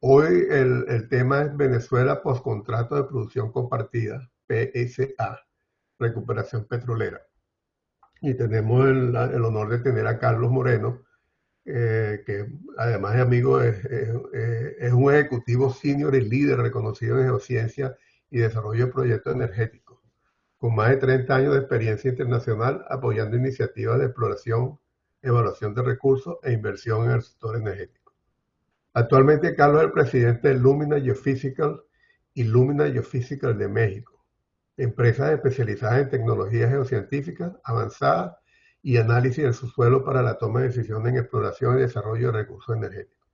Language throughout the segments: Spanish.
Hoy el tema es Venezuela postcontrato de producción compartida, PSA, recuperación petrolera. Y tenemos el honor de tener a Carlos Moreno, que además de amigo es un ejecutivo senior y líder reconocido en geociencia y desarrollo de proyectos energéticos, con más de 30 años de experiencia internacional apoyando iniciativas de exploración, evaluación de recursos e inversión en el sector energético. Actualmente Carlos es el presidente de Lumina Geophysical y Lumina Geophysical de México, empresas especializadas en tecnologías geocientíficas avanzadas y análisis del subsuelo para la toma de decisiones en exploración y desarrollo de recursos energéticos.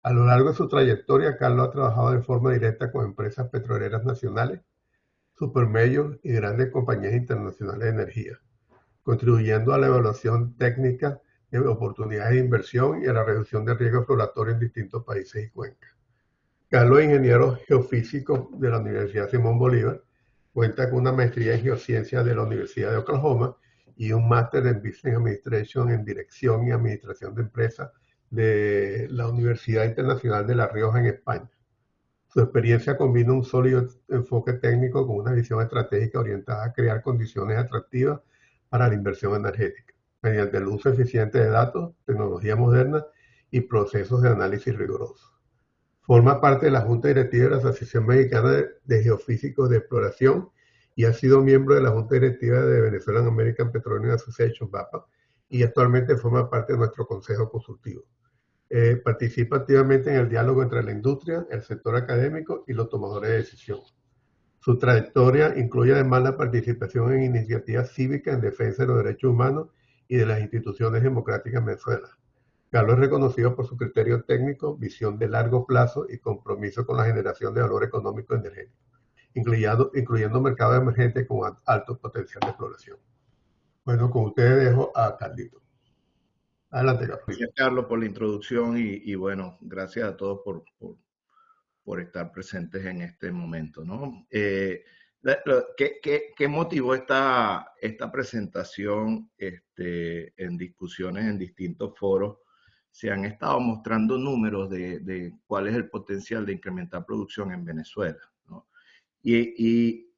A lo largo de su trayectoria, Carlos ha trabajado de forma directa con empresas petroleras nacionales, supermajors y grandes compañías internacionales de energía, contribuyendo a la evaluación técnica de oportunidades de inversión y a la reducción de riesgo exploratorio en distintos países y cuencas. Carlos es ingeniero geofísico de la Universidad Simón Bolívar, cuenta con una maestría en geociencias de la Universidad de Oklahoma y un máster en Business Administration en Dirección y Administración de Empresas de la Universidad Internacional de La Rioja en España. Su experiencia combina un sólido enfoque técnico con una visión estratégica orientada a crear condiciones atractivas para la inversión energética, mediante el uso eficiente de datos, tecnología moderna y procesos de análisis rigurosos. Forma parte de la Junta Directiva de la Asociación Mexicana de Geofísicos de Exploración y ha sido miembro de la Junta Directiva de Venezuelan American Petroleum Association, VAPA, y actualmente forma parte de nuestro Consejo Consultivo. Participa activamente en el diálogo entre la industria, el sector académico y los tomadores de decisión. Su trayectoria incluye además la participación en iniciativas cívicas en defensa de los derechos humanos y de las instituciones democráticas en Venezuela. Carlos es reconocido por su criterio técnico, visión de largo plazo y compromiso con la generación de valor económico energético, incluyendo mercados emergentes con alto potencial de exploración. Bueno, con ustedes dejo a Carlito. Adelante, Carlito. Gracias, Carlos, por la introducción y bueno, gracias a todos por estar presentes en este momento, ¿no? ¿Qué motivó esta presentación en discusiones en distintos foros? Se han estado mostrando números de cuál es el potencial de incrementar producción en Venezuela, ¿no? Y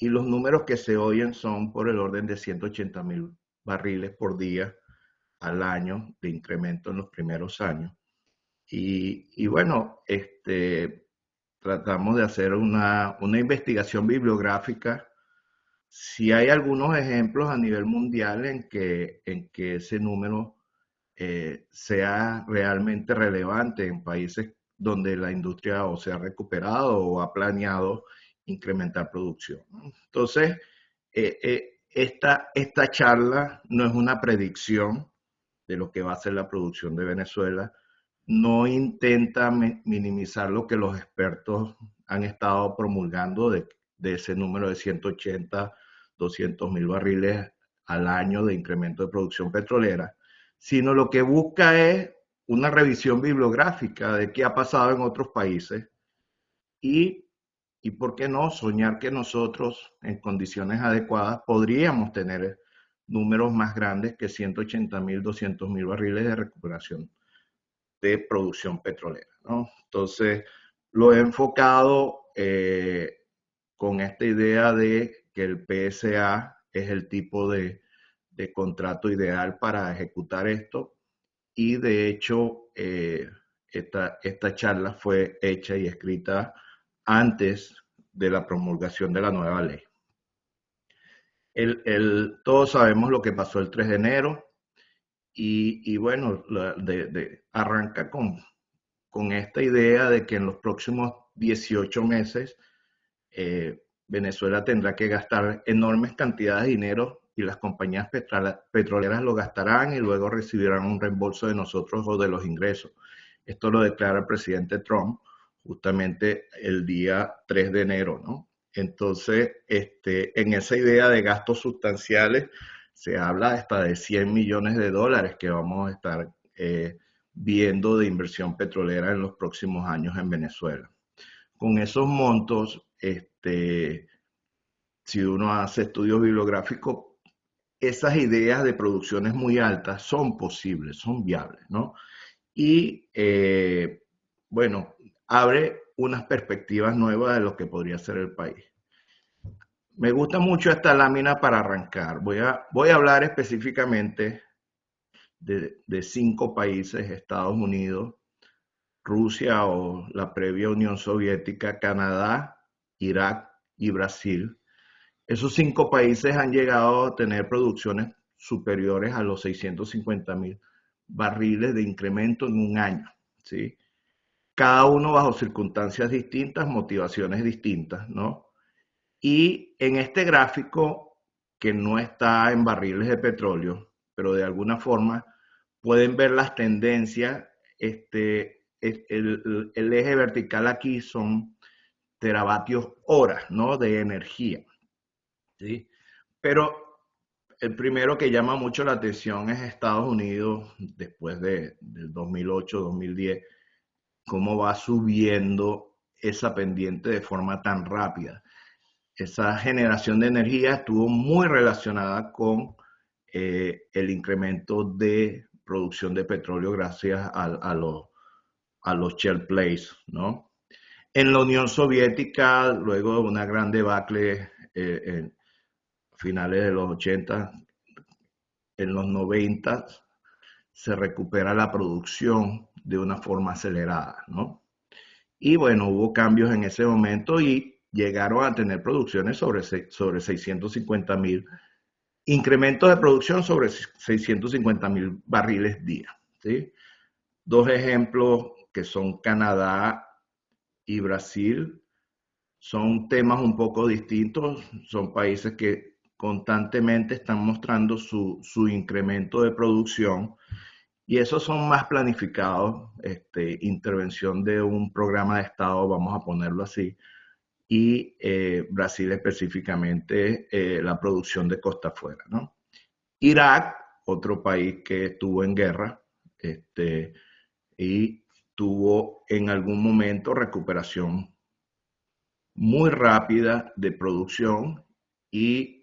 los números que se oyen son por el orden de 180,000 barriles por día al año de incremento en los primeros años. Y bueno, tratamos de hacer una investigación bibliográfica. Si hay algunos ejemplos a nivel mundial en que ese número sea realmente relevante en países donde la industria o se ha recuperado o ha planeado incrementar producción. Entonces, esta charla no es una predicción de lo que va a ser la producción de Venezuela, no intenta minimizar lo que los expertos han estado promulgando de ese número de 180, 200,000 barriles al año de incremento de producción petrolera, sino lo que busca es una revisión bibliográfica de qué ha pasado en otros países y por qué no soñar que nosotros en condiciones adecuadas podríamos tener números más grandes que 180,000, 200,000 barriles de recuperación de producción petrolera, ¿no? Entonces, lo he enfocado con esta idea de que el PSA es el tipo de contrato ideal para ejecutar esto y de hecho esta charla fue hecha y escrita antes de la promulgación de la nueva ley. Todos sabemos lo que pasó el 3 de enero y bueno, arranca con esta idea de que en los próximos 18 meses Venezuela tendrá que gastar enormes cantidades de dinero y las compañías petroleras lo gastarán y luego recibirán un reembolso de nosotros o de los ingresos. Esto lo declara el presidente Trump justamente el día 3 de enero, ¿no? Entonces, en esa idea de gastos sustanciales se habla hasta de 100 millones de dólares que vamos a estar viendo de inversión petrolera en los próximos años en Venezuela. Con esos montos, si uno hace estudios bibliográficos, esas ideas de producciones muy altas son posibles, son viables, ¿no? y, bueno, abre unas perspectivas nuevas de lo que podría ser el país. Me gusta mucho esta lámina para arrancar. Voy a hablar específicamente de 5 países: Estados Unidos, Rusia o la previa Unión Soviética, Canadá, Irak y Brasil. Esos 5 países han llegado a tener producciones superiores a los 650.000 barriles de incremento en un año, ¿sí? Cada uno bajo circunstancias distintas, motivaciones distintas, ¿no? Y en este gráfico, que no está en barriles de petróleo, pero de alguna forma pueden ver las tendencias. El eje vertical aquí son teravatios horas, ¿no? De energía, ¿sí? Pero el primero que llama mucho la atención es Estados Unidos, después del 2008-2010, cómo va subiendo esa pendiente de forma tan rápida. Esa generación de energía estuvo muy relacionada con el incremento de producción de petróleo gracias a los shale plays, ¿no? En la Unión Soviética, luego de una gran debacle en finales de los 80, en los 90 se recupera la producción de una forma acelerada, ¿no? Y bueno, hubo cambios en ese momento y llegaron a tener producciones sobre 650.000, incrementos de producción sobre 650.000 barriles día, ¿sí? Dos ejemplos que son Canadá y Brasil. Son temas un poco distintos, son países que constantemente están mostrando su incremento de producción, y esos son más planificados, intervención de un programa de Estado, vamos a ponerlo así, y Brasil específicamente la producción de costa afuera, ¿no? Irak, otro país que estuvo en guerra, y tuvo en algún momento recuperación muy rápida de producción, y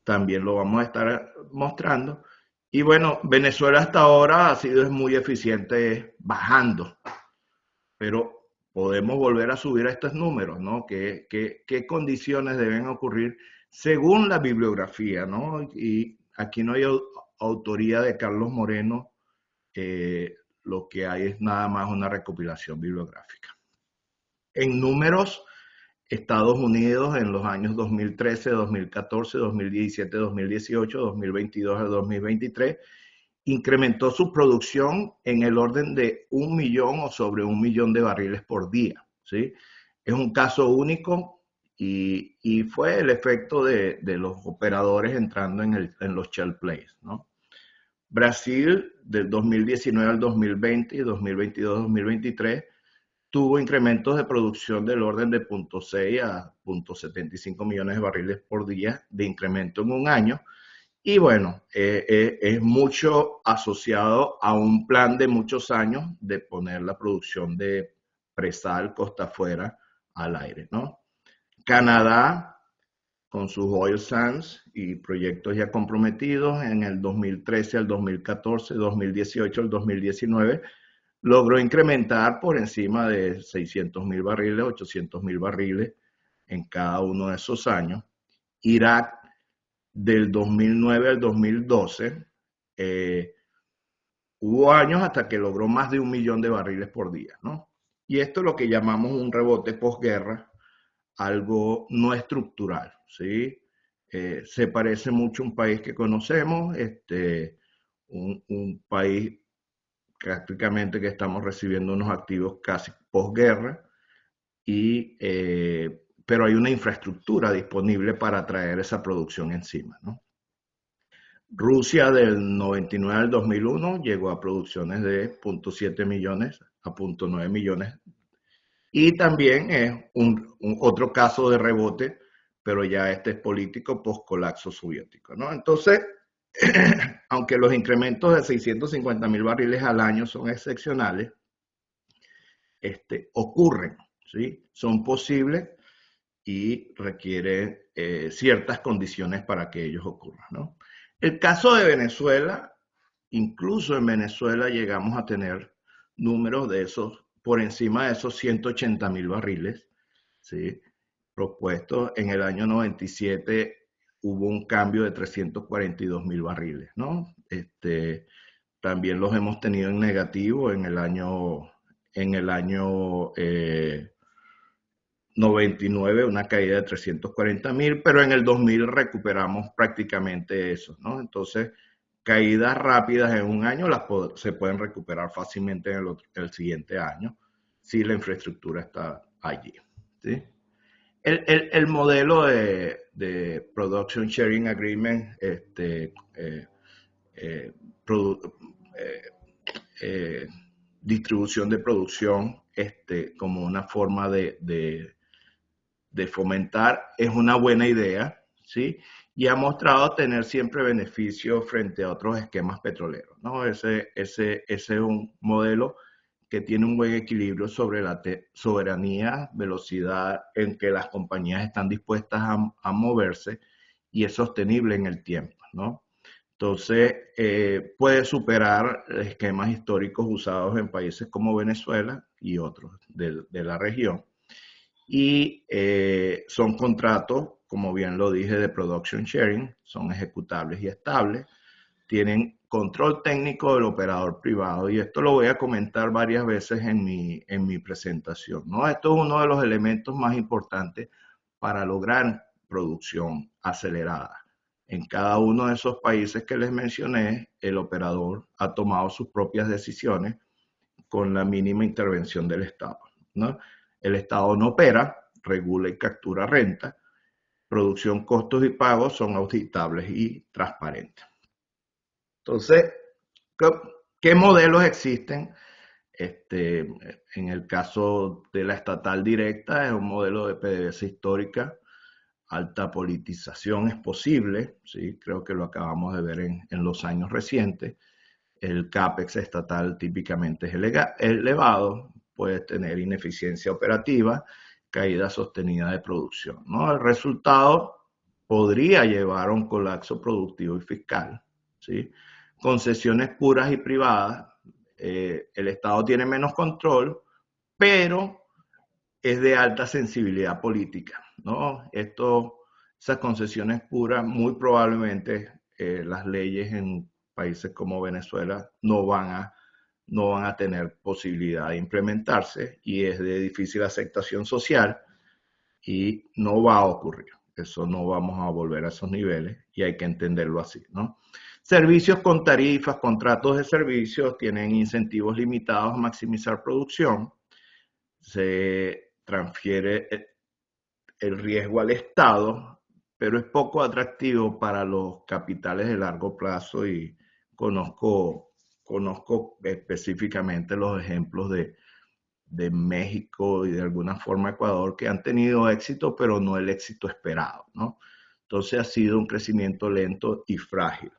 también lo vamos a estar mostrando. Y bueno, Venezuela hasta ahora ha sido muy eficiente bajando, pero podemos volver a subir a estos números, ¿no? ¿Qué condiciones deben ocurrir según la bibliografía, ¿no? Y aquí no hay autoría de Carlos Moreno, lo que hay es nada más una recopilación bibliográfica. En números, Estados Unidos en los años 2013, 2014, 2017, 2018, 2022 a 2023 incrementó su producción en el orden de 1.000.000 o sobre 1.000.000 de barriles por día, ¿sí? Es un caso único y fue el efecto de los operadores entrando en los shale plays, ¿no? Brasil, del 2019 al 2020 y 2022-2023, tuvo incrementos de producción del orden de 0.6 a 0.75 millones de barriles por día de incremento en un año. Y bueno, es mucho asociado a un plan de muchos años de poner la producción de presal costa afuera al aire, ¿no? Canadá, con sus oil sands y proyectos ya comprometidos en el 2013 al 2014, 2018 al 2019, logró incrementar por encima de 600.000 barriles, 800.000 barriles en cada uno de esos años. Irak, del 2009 al 2012, hubo años hasta que logró más de 1.000.000 de barriles por día, ¿no? Y esto es lo que llamamos un rebote posguerra, algo no estructural, ¿sí? Se parece mucho a un país que conocemos, un país prácticamente que estamos recibiendo unos activos casi posguerra, pero hay una infraestructura disponible para traer esa producción encima, ¿no? Rusia, del 99 al 2001 llegó a producciones de 0.7 millones a 0.9 millones, y también es otro caso de rebote, pero ya este es político post-colapso soviético, ¿no? Entonces, aunque los incrementos de 650.000 barriles al año son excepcionales, ocurren, ¿sí? Son posibles y requieren ciertas condiciones para que ellos ocurran, ¿no? El caso de Venezuela incluso en Venezuela llegamos a tener números de esos, por encima de esos 180.000 barriles, ¿sí? Propuestos. En el año 97 hubo un cambio de 342.000 barriles, ¿no? También los hemos tenido en negativo en el año 99, una caída de 340.000, pero en el 2000 recuperamos prácticamente eso, ¿no? Entonces, caídas rápidas en un año se pueden recuperar fácilmente en el siguiente año si la infraestructura está allí, ¿sí? El modelo de Production Sharing Agreement, eh, produ- eh, eh, distribución de producción, como una forma de fomentar, es una buena idea, ¿sí? Y ha mostrado tener siempre beneficios frente a otros esquemas petroleros, ¿no? Ese es un modelo que tiene un buen equilibrio sobre la soberanía, velocidad en que las compañías están dispuestas a moverse y es sostenible en el tiempo, ¿no? Entonces, puede superar esquemas históricos usados en países como Venezuela y otros de la región. Y son contratos, como bien lo dije, de production sharing, son ejecutables y estables, tienen control técnico del operador privado, y esto lo voy a comentar varias veces en mi presentación, ¿no? Esto es uno de los elementos más importantes para lograr producción acelerada. En cada uno de esos países que les mencioné, el operador ha tomado sus propias decisiones con la mínima intervención del Estado, ¿no? El Estado no opera, regula y captura renta, producción, costos y pagos son auditables y transparentes. Entonces, ¿qué modelos existen? En el caso de la estatal directa, es un modelo de PDVSA histórica. Alta politización es posible, ¿sí? Creo que lo acabamos de ver en los años recientes. El CAPEX estatal típicamente es elevado, puede tener ineficiencia operativa, caída sostenida de producción, ¿no? El resultado podría llevar a un colapso productivo y fiscal, ¿sí? Concesiones puras y privadas, el Estado tiene menos control, pero es de alta sensibilidad política, ¿no? Esas concesiones puras, muy probablemente las leyes en países como Venezuela no van a tener posibilidad de implementarse, y es de difícil aceptación social y no va a ocurrir. Eso, no vamos a volver a esos niveles y hay que entenderlo así, ¿no? Servicios con tarifas, contratos de servicios tienen incentivos limitados a maximizar producción. Se transfiere el riesgo al Estado, pero es poco atractivo para los capitales de largo plazo, y conozco específicamente los ejemplos de México y de alguna forma Ecuador, que han tenido éxito, pero no el éxito esperado, ¿no? Entonces ha sido un crecimiento lento y frágil.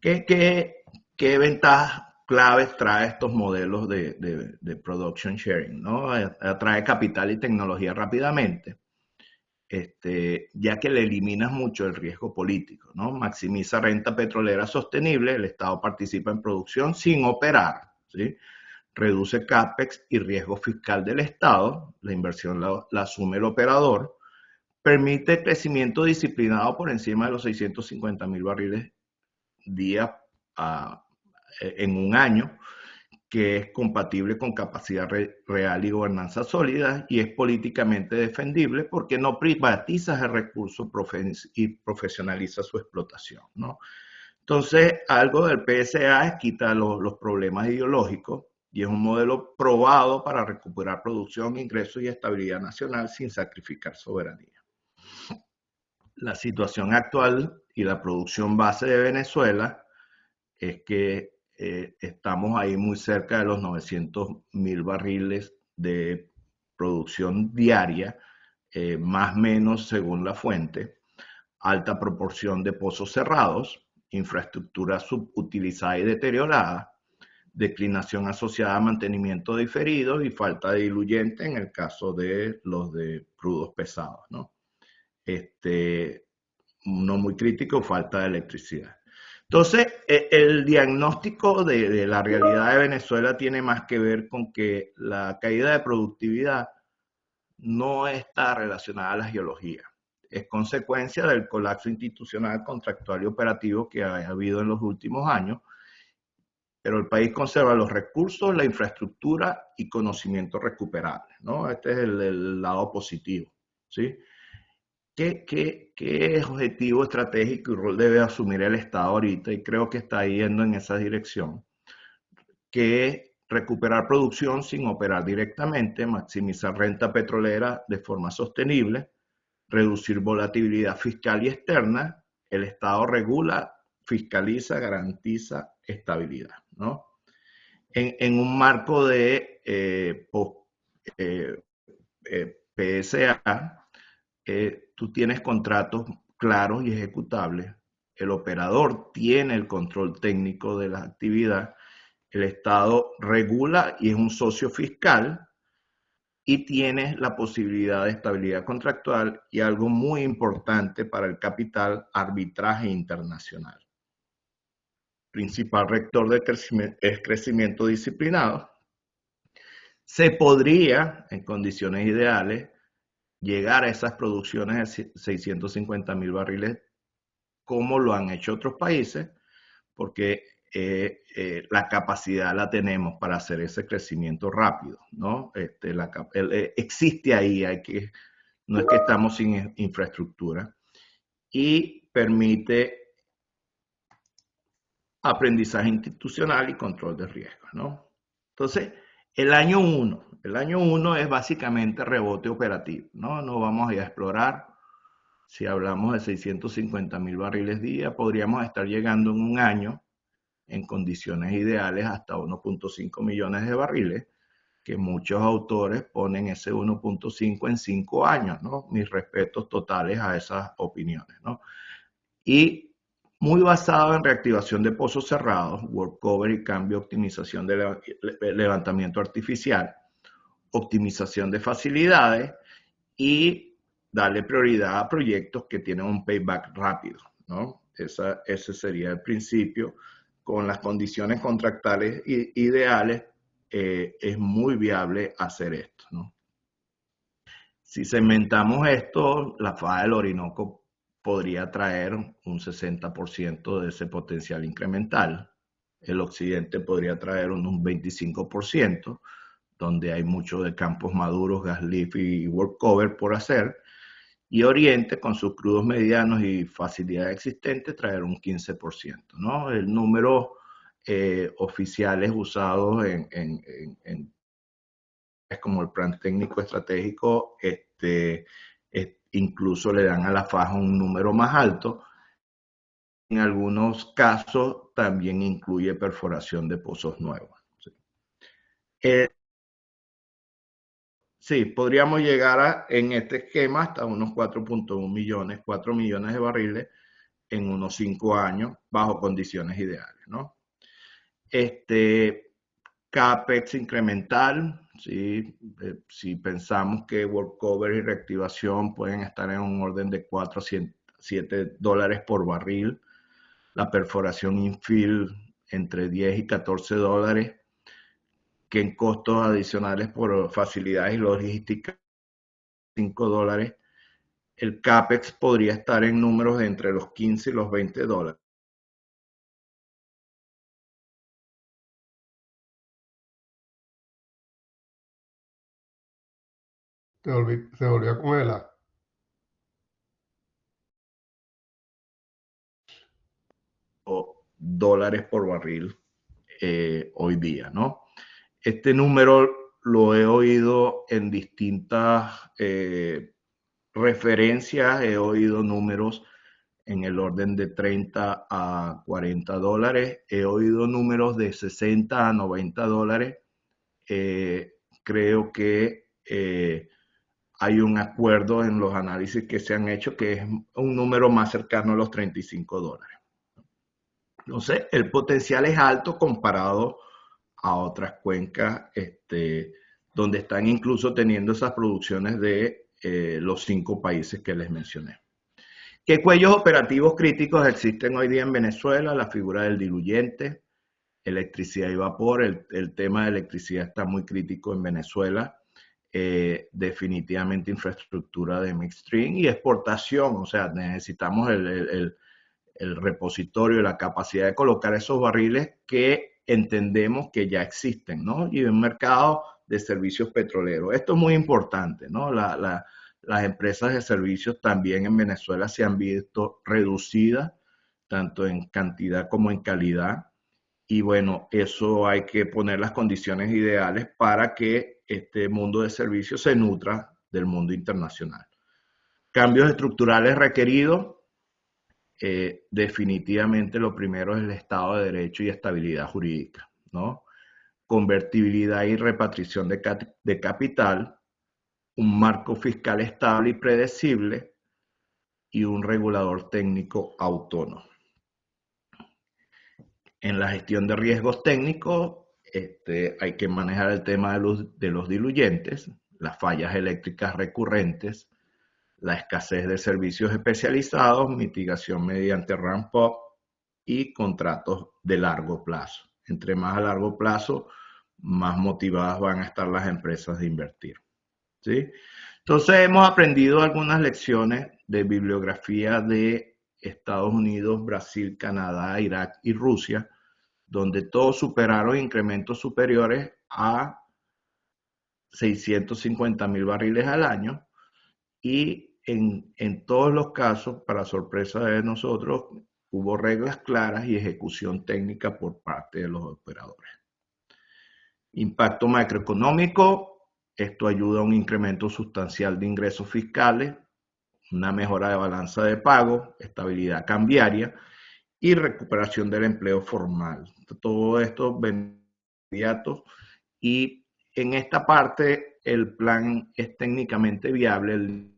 ¿Qué ventajas claves trae estos modelos de production sharing, ¿no? Atrae capital y tecnología rápidamente, ya que le eliminas mucho el riesgo político, ¿no? Maximiza renta petrolera sostenible, el Estado participa en producción sin operar, ¿sí? Reduce CAPEX y riesgo fiscal del Estado, la inversión la asume el operador, permite crecimiento disciplinado por encima de los 650.000 barriles día en un año, que es compatible con capacidad real y gobernanza sólida, y es políticamente defendible porque no privatizas el recurso y profesionaliza su explotación, ¿no? Entonces, algo del PSA es quitar los problemas ideológicos, y es un modelo probado para recuperar producción, ingresos y estabilidad nacional sin sacrificar soberanía. La situación actual y la producción base de Venezuela es que estamos ahí muy cerca de los 900.000 barriles de producción diaria, más o menos según la fuente, alta proporción de pozos cerrados, infraestructura subutilizada y deteriorada, declinación asociada a mantenimiento diferido y falta de diluyente en el caso de los de crudos pesados, ¿no? No muy crítico, falta de electricidad. Entonces, el diagnóstico de la realidad de Venezuela tiene más que ver con que la caída de productividad no está relacionada a la geología. Es consecuencia del colapso institucional, contractual y operativo que ha habido en los últimos años, pero el país conserva los recursos, la infraestructura y conocimiento recuperables, ¿no? Este es el lado positivo, ¿sí? ¿Qué objetivo estratégico y rol debe asumir el Estado ahorita? Y creo que está yendo en esa dirección, que es recuperar producción sin operar directamente, maximizar renta petrolera de forma sostenible, reducir volatilidad fiscal y externa. El Estado regula, fiscaliza, garantiza estabilidad, ¿no? En un marco de PSA, tú tienes contratos claros y ejecutables, el operador tiene el control técnico de la actividad, el Estado regula y es un socio fiscal y tienes la posibilidad de estabilidad contractual y algo muy importante para el capital, arbitraje internacional. Principal rector del crecimiento, es crecimiento disciplinado. Se podría, en condiciones ideales, llegar a esas producciones de 650.000 barriles como lo han hecho otros países, porque la capacidad la tenemos para hacer ese crecimiento rápido, ¿no? Existe ahí, no es que estamos sin infraestructura, y permite aprendizaje institucional y control de riesgos, ¿no? Entonces, el año 1 es básicamente rebote operativo, ¿no? No vamos a ir a explorar. Si hablamos de 650.000 barriles día, podríamos estar llegando en un año, en condiciones ideales, hasta 1.5 millones de barriles, que muchos autores ponen ese 1.5 en 5 años, ¿no? Mis respetos totales a esas opiniones, ¿no? Y muy basado en reactivación de pozos cerrados, workover y cambio, optimización de levantamiento artificial, optimización de facilidades y darle prioridad a proyectos que tienen un payback rápido, ¿no? Ese sería el principio. Con las condiciones contractuales ideales, es muy viable hacer esto, ¿no? Si segmentamos esto, la faja del Orinoco podría traer un 60% de ese potencial incremental. El occidente podría traer un 25%, donde hay mucho de campos maduros, gas lift y workover por hacer. Y Oriente, con sus crudos medianos y facilidad existente, traer un 15%, ¿no? El número oficiales usados es como el plan técnico estratégico, incluso le dan a la faja un número más alto. En algunos casos también incluye perforación de pozos nuevos. Sí, sí, podríamos llegar en este esquema hasta unos 4.1 millones, 4 millones de barriles en unos 5 años bajo condiciones ideales, ¿no? CAPEX incremental, ¿sí? Si pensamos que workover y reactivación pueden estar en un orden de 4 a $7 por barril, la perforación infill entre 10 y 14 dólares, que en costos adicionales por facilidades y logística 5 dólares, el CAPEX podría estar en números de entre los 15 y los 20 dólares. Se volvió a congelar. Dólares por barril hoy día, ¿no? Este número lo he oído en distintas referencias, he oído números en el orden de 30 a 40 dólares, he oído números de 60 a 90 dólares. Creo que hay un acuerdo en los análisis que se han hecho que es un número más cercano a los 35 dólares. Entonces, el potencial es alto comparado a otras cuencas donde están incluso teniendo esas producciones de los 5 países que les mencioné. ¿Qué cuellos operativos críticos existen hoy día en Venezuela? La figura del diluyente, electricidad y vapor. El tema de electricidad está muy crítico en Venezuela. Definitivamente infraestructura de midstream y exportación. O sea, necesitamos el repositorio, la capacidad de colocar esos barriles que entendemos que ya existen, ¿no? Y un mercado de servicios petroleros. Esto es muy importante, ¿no? Las empresas de servicios también en Venezuela se han visto reducidas, tanto en cantidad como en calidad. Y bueno, eso hay que poner las condiciones ideales para que este mundo de servicios se nutra del mundo internacional. Cambios estructurales requeridos. Definitivamente lo primero es el Estado de Derecho y estabilidad jurídica, ¿no? Convertibilidad y repatriación de capital, un marco fiscal estable y predecible y un regulador técnico autónomo. En la gestión de riesgos técnicos hay que manejar el tema de los diluyentes, las fallas eléctricas recurrentes, la escasez de servicios especializados, mitigación mediante ramp-up y contratos de largo plazo. Entre más a largo plazo, más motivadas van a estar las empresas de invertir. ¿Sí? Entonces hemos aprendido algunas lecciones de bibliografía de Estados Unidos, Brasil, Canadá, Irak y Rusia, donde todos superaron incrementos superiores a 650,000 barriles al año y en todos los casos, para sorpresa de nosotros, hubo reglas claras y ejecución técnica por parte de los operadores. Impacto macroeconómico, esto ayuda a un incremento sustancial de ingresos fiscales, una mejora de balanza de pago, estabilidad cambiaria y recuperación del empleo formal. Todo esto inmediato y en esta parte el plan es técnicamente viable.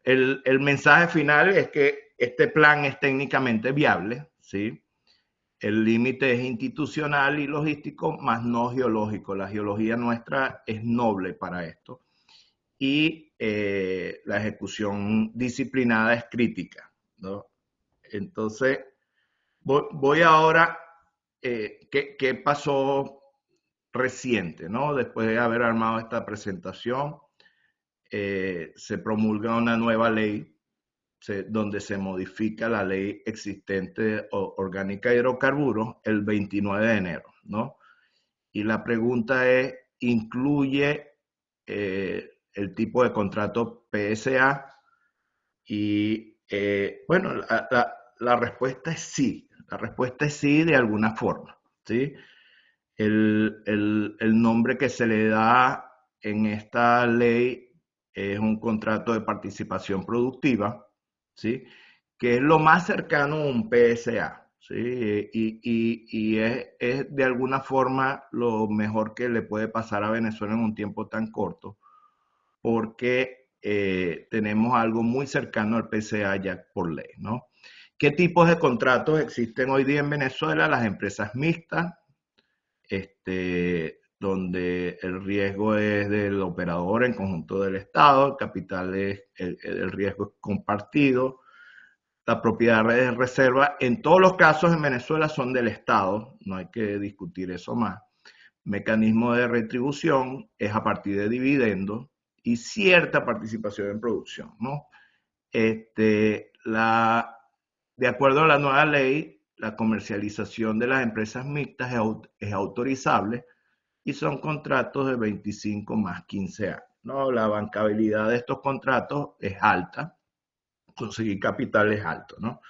El mensaje final es que este plan es técnicamente viable, ¿sí? El límite es institucional y logístico, más no geológico. La geología nuestra es noble para esto. Y la ejecución disciplinada es crítica, ¿no? Entonces, voy ahora, ¿qué pasó reciente, ¿no? Después de haber armado esta presentación, se promulga una nueva ley donde se modifica la ley existente orgánica de hidrocarburos el 29 de enero, ¿no? Y la pregunta es, ¿incluye el tipo de contrato PSA? Y bueno, la respuesta es sí. La respuesta es sí de alguna forma, ¿sí? El nombre que se le da en esta ley es un contrato de participación productiva, ¿sí? Que es lo más cercano a un PSA, ¿sí? Y es de alguna forma lo mejor que le puede pasar a Venezuela en un tiempo tan corto, porque tenemos algo muy cercano al PSA ya por ley, ¿no? ¿Qué tipos de contratos existen hoy día en Venezuela? Las empresas mixtas, donde el riesgo es del operador en conjunto del Estado, el capital es el riesgo es compartido, la propiedad de reserva, en todos los casos en Venezuela son del Estado, no hay que discutir eso más. Mecanismo de retribución es a partir de dividendos y cierta participación en producción, ¿no? De acuerdo a la nueva ley, la comercialización de las empresas mixtas es autorizable y son contratos de 25 más 15 años, ¿no? La bancabilidad de estos contratos es alta, conseguir capital es alto, ¿no?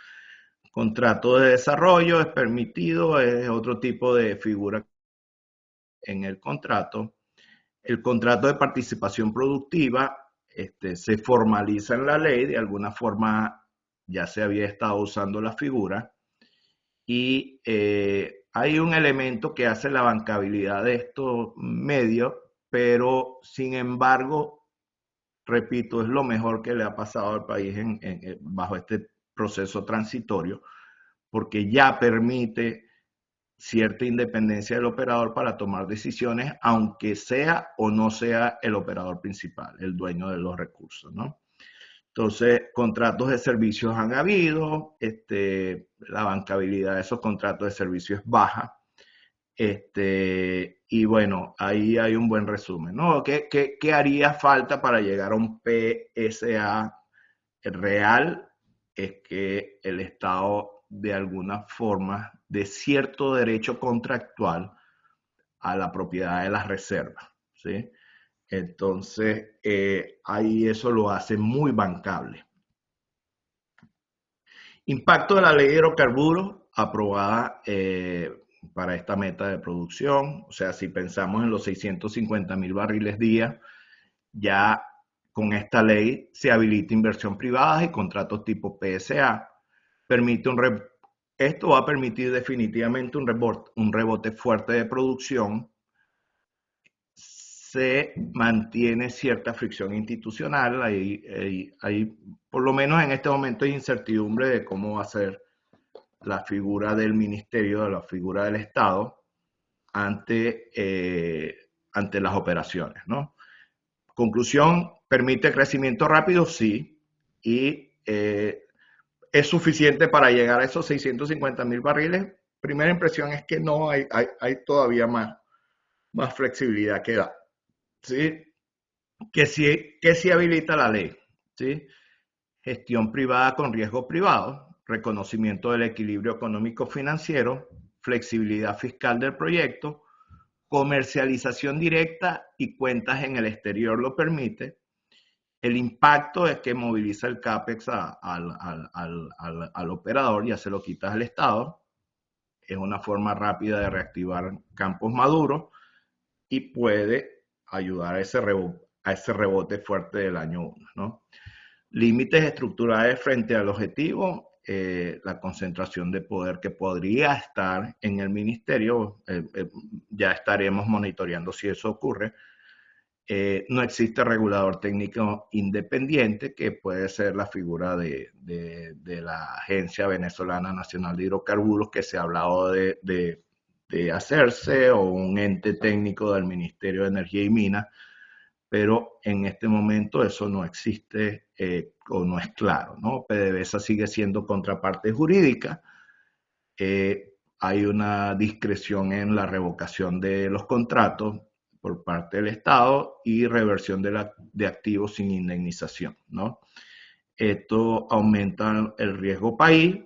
Contrato de desarrollo es permitido, es otro tipo de figura en el contrato. El contrato de participación productiva se formaliza en la ley, de alguna forma ya se había estado usando la figura, y hay un elemento que hace la bancabilidad de estos medios, pero sin embargo, repito, es lo mejor que le ha pasado al país bajo este proceso transitorio, porque ya permite cierta independencia del operador para tomar decisiones, aunque sea o no sea el operador principal, el dueño de los recursos, ¿no? Entonces, contratos de servicios han habido, la bancabilidad de esos contratos de servicios es baja, y bueno, ahí hay un buen resumen, ¿no? ¿Qué haría falta para llegar a un PSA real? Es que el Estado de alguna forma de cierto derecho contractual a la propiedad de las reservas, ¿sí? Entonces, ahí eso lo hace muy bancable. Impacto de la ley de hidrocarburos aprobada para esta meta de producción. O sea, si pensamos en los 650.000 barriles día, ya con esta ley se habilita inversión privada y contratos tipo PSA. Esto va a permitir definitivamente un rebote fuerte de producción. Se mantiene cierta fricción institucional, hay, por lo menos en este momento hay incertidumbre de cómo va a ser la figura del ministerio, de la figura del Estado ante las operaciones, ¿no? Conclusión, ¿permite crecimiento rápido? Sí. Y ¿es suficiente para llegar a esos 650.000 barriles? Primera impresión es que no, hay todavía más flexibilidad que da. ¿Sí? Que sí habilita la ley, ¿sí? Gestión privada con riesgo privado, reconocimiento del equilibrio económico-financiero, flexibilidad fiscal del proyecto, comercialización directa y cuentas en el exterior lo permite. El impacto es que moviliza el CAPEX al operador, ya se lo quitas al Estado. Es una forma rápida de reactivar campos maduros y puede ayudar a ese rebote fuerte del año 1, ¿no? Límites estructurales frente al objetivo, la concentración de poder que podría estar en el ministerio, ya estaremos monitoreando si eso ocurre. No existe regulador técnico independiente, que puede ser la figura de la Agencia Venezolana Nacional de Hidrocarburos, que se ha hablado de hacerse, o un ente técnico del Ministerio de Energía y Minas, pero en este momento eso no existe o no es claro, ¿no? PDVSA sigue siendo contraparte jurídica, hay una discreción en la revocación de los contratos por parte del Estado y reversión de activos sin indemnización, ¿no? Esto aumenta el riesgo país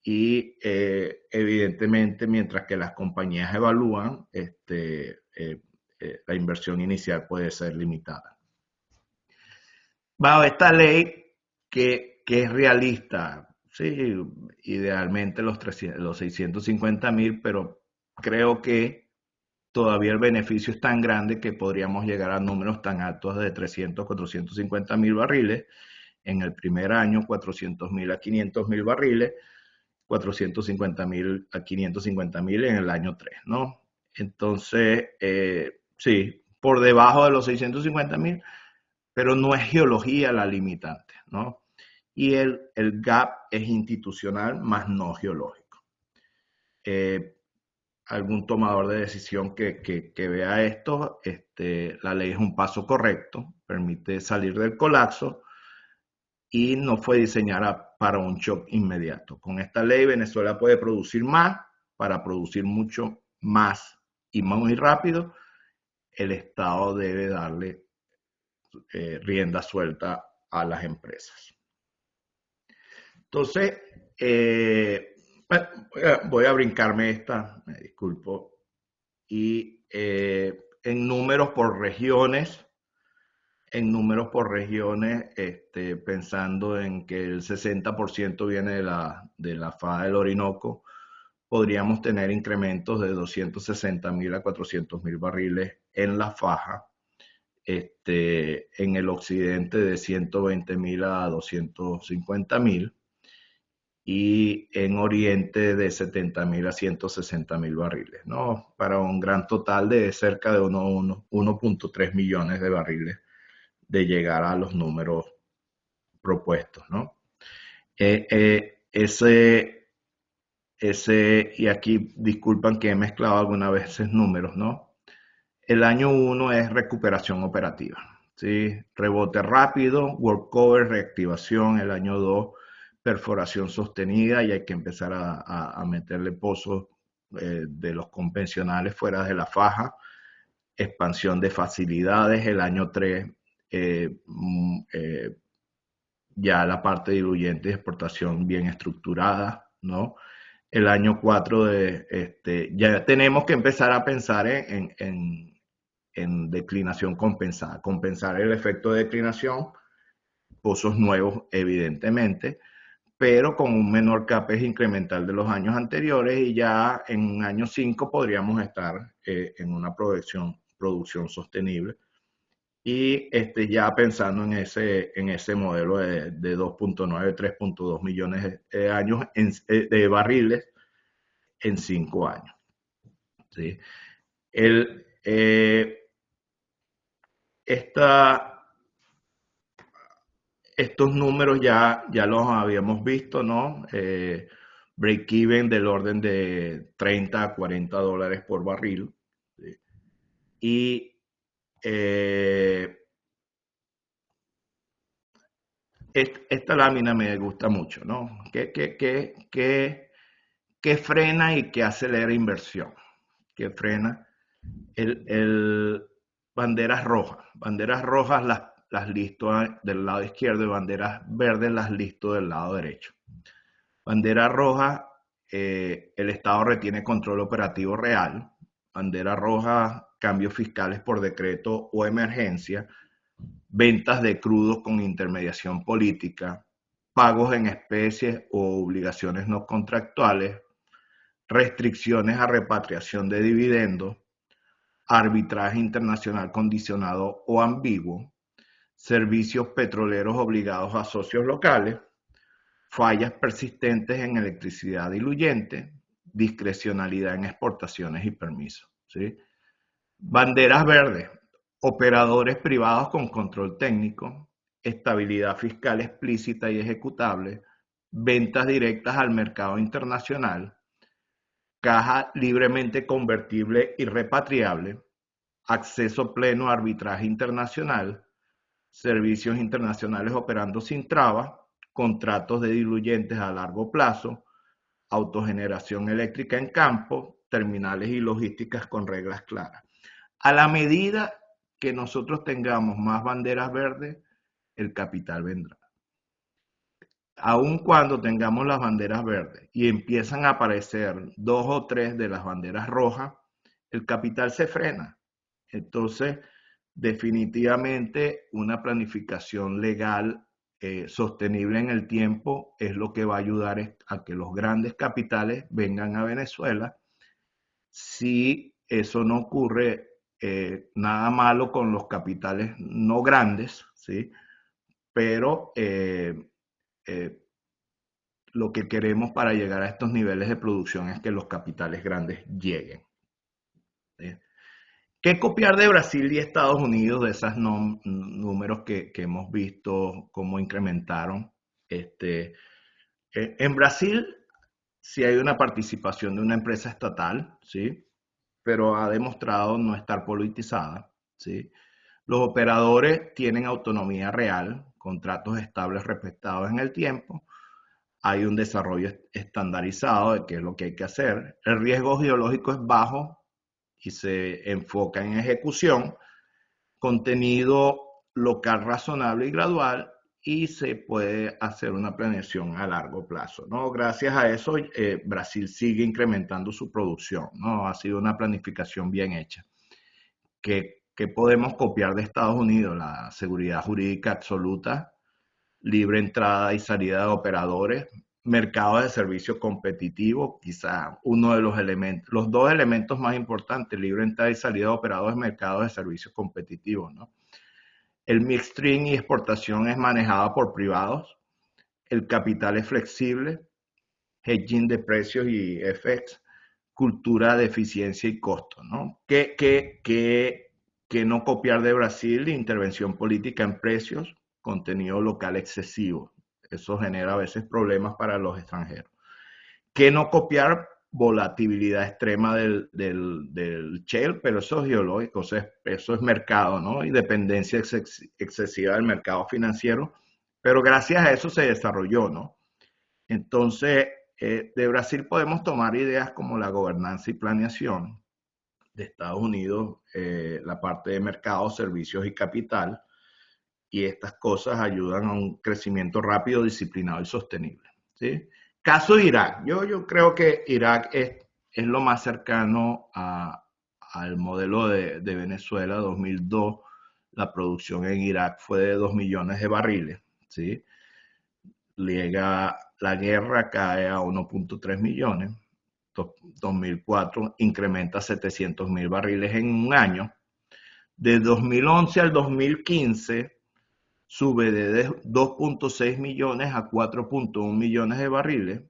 y evidentemente mientras que las compañías evalúan, la inversión inicial puede ser limitada. Bajo esta ley que es realista, sí, idealmente los 650.000, pero creo que todavía el beneficio es tan grande que podríamos llegar a números tan altos de 300, 450.000 barriles. En el primer año, 400.000 a 500.000 barriles, 450.000 a 550.000 en el año 3, ¿no? Entonces, sí, por debajo de los 650.000, pero no es geología la limitante, ¿no? Y el gap es institucional, más no geológico. Algún tomador de decisión que vea esto, la ley es un paso correcto, permite salir del colapso y no fue diseñada para un shock inmediato. Con esta ley Venezuela puede producir más, para producir mucho más y muy rápido, el Estado debe darle rienda suelta a las empresas. Entonces, voy a brincarme esta, me disculpo, y en números por regiones, pensando en que el 60% viene de la faja del Orinoco, podríamos tener incrementos de 260.000 a 400.000 barriles en la faja, en el occidente de 120.000 a 250.000 y en oriente de 70.000 a 160.000 barriles, ¿no? Para un gran total de cerca de 1.3 millones de barriles de llegar a los números propuestos, ¿no? y aquí disculpan que he mezclado algunas veces números, ¿no? El año 1 es recuperación operativa, ¿sí? Rebote rápido, workover, reactivación. El año 2, perforación sostenida y hay que empezar a meterle pozos de los convencionales fuera de la faja. Expansión de facilidades. El año 3, ya la parte diluyente de exportación bien estructurada, ¿no? El año 4 ya tenemos que empezar a pensar en declinación compensada, compensar el efecto de declinación, pozos nuevos evidentemente, pero con un menor CAPEX incremental de los años anteriores y ya en año 5 podríamos estar en una producción sostenible y ya pensando en ese modelo de 2.9, 3.2 millones de años de barriles en 5 años. ¿Sí? El, estos números ya los habíamos visto, ¿no? Break-even del orden de 30 a 40 dólares por barril. ¿Sí? Y esta lámina me gusta mucho, ¿no? ¿Qué frena y qué acelera inversión? ¿Qué frena? Banderas rojas. Banderas rojas las listo del lado izquierdo y banderas verdes las listo del lado derecho. Bandera roja, el Estado retiene control operativo real. Bandera roja, cambios fiscales por decreto o emergencia. Ventas de crudos con intermediación política. Pagos en especies o obligaciones no contractuales. Restricciones a repatriación de dividendos. Arbitraje internacional condicionado o ambiguo. Servicios petroleros obligados a socios locales. Fallas persistentes en electricidad diluyente, discrecionalidad en exportaciones y permisos. ¿Sí? Banderas verdes, operadores privados con control técnico, estabilidad fiscal explícita y ejecutable, ventas directas al mercado internacional, caja libremente convertible y repatriable, acceso pleno a arbitraje internacional, servicios internacionales operando sin trabas, contratos de diluyentes a largo plazo, autogeneración eléctrica en campo, terminales y logísticas con reglas claras. A la medida que nosotros tengamos más banderas verdes, el capital vendrá. Aun cuando tengamos las banderas verdes y empiezan a aparecer 2 o 3 de las banderas rojas, el capital se frena. Entonces, definitivamente una planificación legal sostenible en el tiempo es lo que va a ayudar a que los grandes capitales vengan a Venezuela. Si eso no ocurre, nada malo con los capitales no grandes, ¿sí? Pero lo que queremos para llegar a estos niveles de producción es que los capitales grandes lleguen. ¿Sí? ¿Qué copiar de Brasil y Estados Unidos de esos números que hemos visto, cómo incrementaron? En Brasil sí hay una participación de una empresa estatal, ¿sí? Pero ha demostrado no estar politizada, ¿sí? Los operadores tienen autonomía real, contratos estables respetados en el tiempo, hay un desarrollo estandarizado de qué es lo que hay que hacer, el riesgo geológico es bajo y se enfoca en ejecución, contenido local razonable y gradual y se puede hacer una planeación a largo plazo, ¿no? Gracias a eso, Brasil sigue incrementando su producción, ¿no? Ha sido una planificación bien hecha. ¿Qué podemos copiar de Estados Unidos? La seguridad jurídica absoluta, libre entrada y salida de operadores, mercado de servicios competitivos, quizá uno de los elementos, los dos elementos más importantes, libre entrada y salida de operadores, mercado de servicios competitivos, ¿no? El midstream y exportación es manejado por privados, el capital es flexible, hedging de precios y FX, cultura de eficiencia y costo, ¿no? ¿Qué no copiar de Brasil? Intervención política en precios, contenido local excesivo. Eso genera a veces problemas para los extranjeros. que no copiar volatilidad extrema del shale, pero eso es geológico, eso es mercado, ¿no? Y dependencia excesiva del mercado financiero, pero gracias a eso se desarrolló, ¿no? Entonces, de Brasil podemos tomar ideas como la gobernanza y planeación, de Estados Unidos, la parte de mercado, servicios y capital, y estas cosas ayudan a un crecimiento rápido, disciplinado y sostenible, ¿sí? Caso de Irak. Yo creo que Irak es lo más cercano al modelo de Venezuela 2002. La producción en Irak fue de 2 millones de barriles, ¿sí? Llega la guerra, cae a 1.3 millones. 2004 incrementa 700.000 barriles en un año. De 2011 al 2015 sube de 2.6 millones a 4.1 millones de barriles,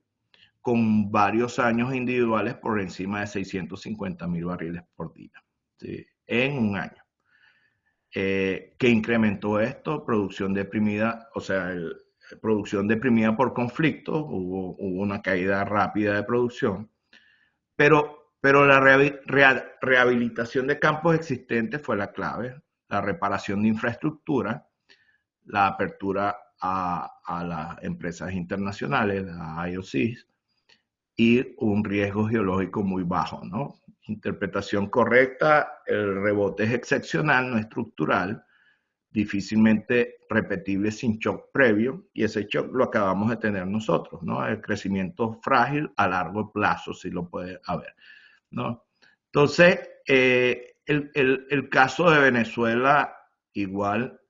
con varios años individuales por encima de 650.000 barriles por día, ¿sí? En un año. ¿Qué incrementó esto? Producción deprimida, o sea, producción deprimida por conflictos, hubo una caída rápida de producción, pero la rehabilitación de campos existentes fue la clave, la reparación de infraestructura, la apertura a las empresas internacionales, las IOCs, y un riesgo geológico muy bajo, ¿no? Interpretación correcta, el rebote es excepcional, no estructural, difícilmente repetible sin shock previo, y ese shock lo acabamos de tener nosotros, ¿no? El crecimiento frágil a largo plazo, si lo puede haber, ¿no? Entonces, el caso de Venezuela, igual,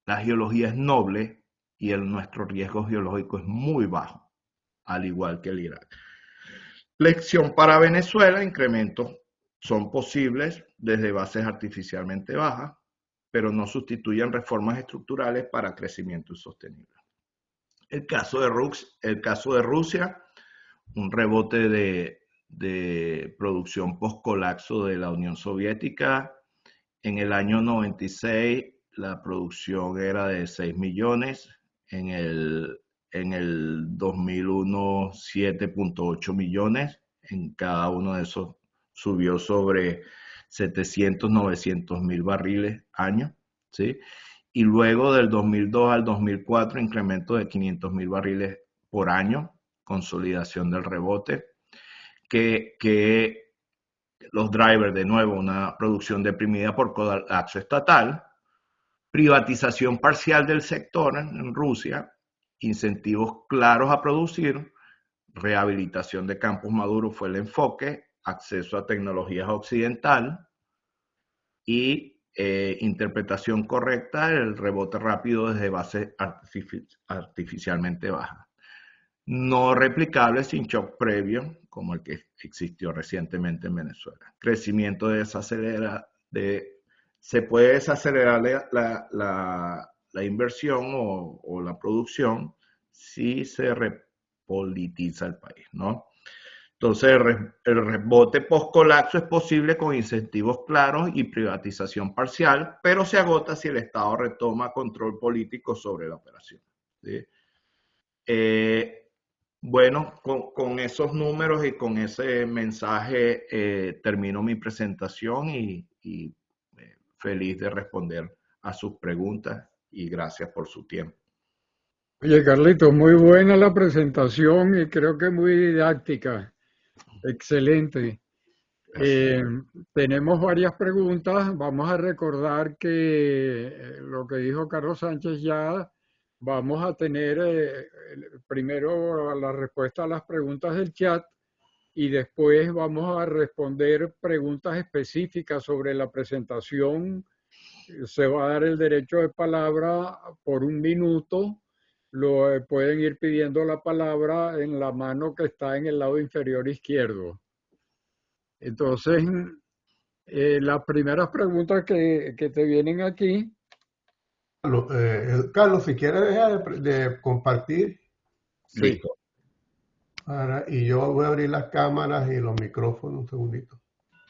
la geología es noble y nuestro riesgo geológico es muy bajo, al igual que el Irak. Lección para Venezuela: incrementos son posibles desde bases artificialmente bajas, pero no sustituyen reformas estructurales para crecimiento sostenible. El caso de Rusia, un rebote de producción post-colapso de la Unión Soviética. En el año 96 la producción era de 6 millones, en el 2001 7.8 millones, en cada uno de esos subió sobre 700, 900 mil barriles año, ¿sí? Y luego del 2002 al 2004 incremento de 500 mil barriles por año, consolidación del rebote, que los drivers, de nuevo, una producción deprimida por colapso estatal, privatización parcial del sector en Rusia, incentivos claros a producir, rehabilitación de campos maduros fue el enfoque, acceso a tecnologías occidental y interpretación correcta, el rebote rápido desde bases artificialmente bajas. No replicable sin shock previo, como el que existió recientemente en Venezuela. Crecimiento se puede desacelerar la inversión o la producción si se repolitiza el país, ¿no? Entonces, el rebote post-colapso es posible con incentivos claros y privatización parcial, pero se agota si el Estado retoma control político sobre la operación, ¿sí? Bueno, con esos números y con ese mensaje termino mi presentación y feliz de responder a sus preguntas y gracias por su tiempo. Oye, Carlitos, muy buena la presentación y creo que muy didáctica. Excelente. Tenemos varias preguntas. Vamos a recordar que lo que dijo Carlos Sánchez ya, vamos a tener primero la respuesta a las preguntas del chat y después vamos a responder preguntas específicas sobre la presentación. Se va a dar el derecho de palabra por 1 minuto. Pueden ir pidiendo la palabra en la mano que está en el lado inferior izquierdo. Entonces, las primeras preguntas que te vienen aquí. Carlos, si quieres dejar de compartir. Sí. Ahora, y yo voy a abrir las cámaras y los micrófonos un segundito.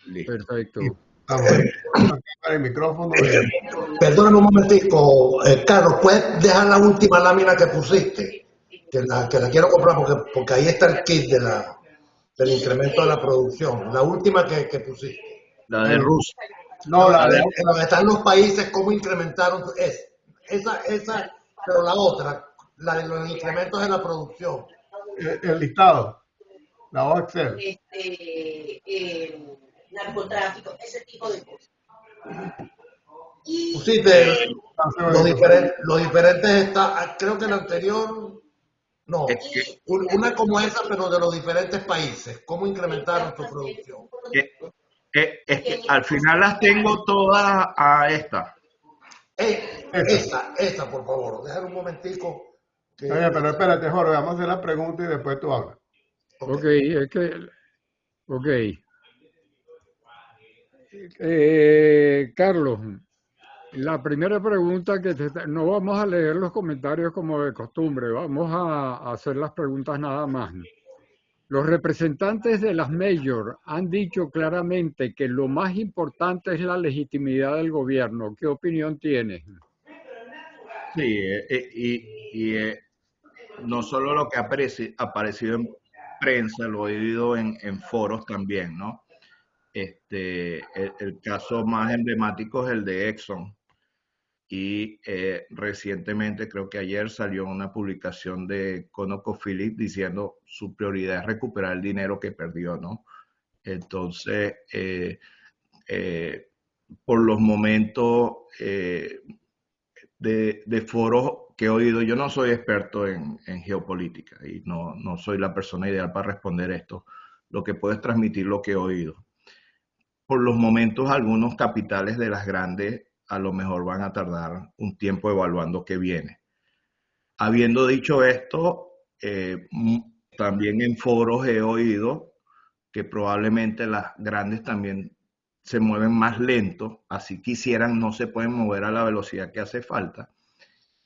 Listo. Perfecto. Vamos, la cámara y micrófono. Perdóname un momentico, Carlos, ¿puedes dejar la última lámina que pusiste? que la quiero comprar porque ahí está el kit del incremento de la producción. La última que pusiste. La de Rusia. No, En donde están los países, cómo incrementaron esa, pero la otra, la de los incrementos de la producción. el listado, la hoja Excel. Narcotráfico, ese tipo de cosas. Y Pusiste los diferentes creo que el anterior, no, una como esa, pero de los diferentes países, cómo incrementaron su producción. Es que al final las tengo todas a esta. Esa, por favor, déjame un momentico. Oye, pero espérate, Jorge, vamos a hacer la pregunta y después tú hablas. Ok, es que, ok. Carlos, la primera pregunta no vamos a leer los comentarios como de costumbre, vamos a hacer las preguntas nada más. Los representantes de las major han dicho claramente que lo más importante es la legitimidad del gobierno. ¿Qué opinión tienes? Sí, y no solo lo que ha aparecido en prensa, lo he oído en foros también, ¿no? El caso más emblemático es el de Exxon. Y recientemente, creo que ayer, salió una publicación de ConocoPhillips diciendo su prioridad es recuperar el dinero que perdió, ¿no? Entonces, por los momentos de foros que he oído, yo no soy experto en geopolítica y no soy la persona ideal para responder esto. Lo que puedo es transmitir lo que he oído. Por los momentos, algunos capitales de las grandes a lo mejor van a tardar un tiempo evaluando qué viene. Habiendo dicho esto, también en foros he oído que probablemente las grandes también se mueven más lento, así quisieran, no se pueden mover a la velocidad que hace falta,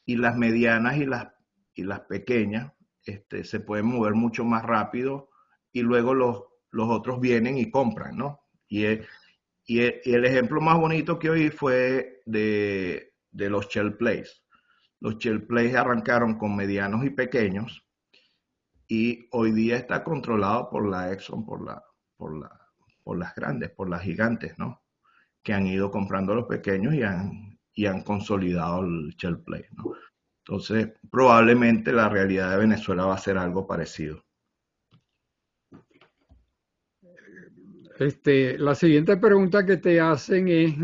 y las medianas y las pequeñas se pueden mover mucho más rápido y luego los otros vienen y compran, ¿no? Y el ejemplo más bonito que oí fue de los Shell Plays. Los Shell Plays arrancaron con medianos y pequeños y hoy día está controlado por la Exxon, por las grandes, por las gigantes, ¿no? Que han ido comprando los pequeños y han consolidado el Shell Play, ¿no? Entonces, probablemente la realidad de Venezuela va a ser algo parecido. La siguiente pregunta que te hacen es,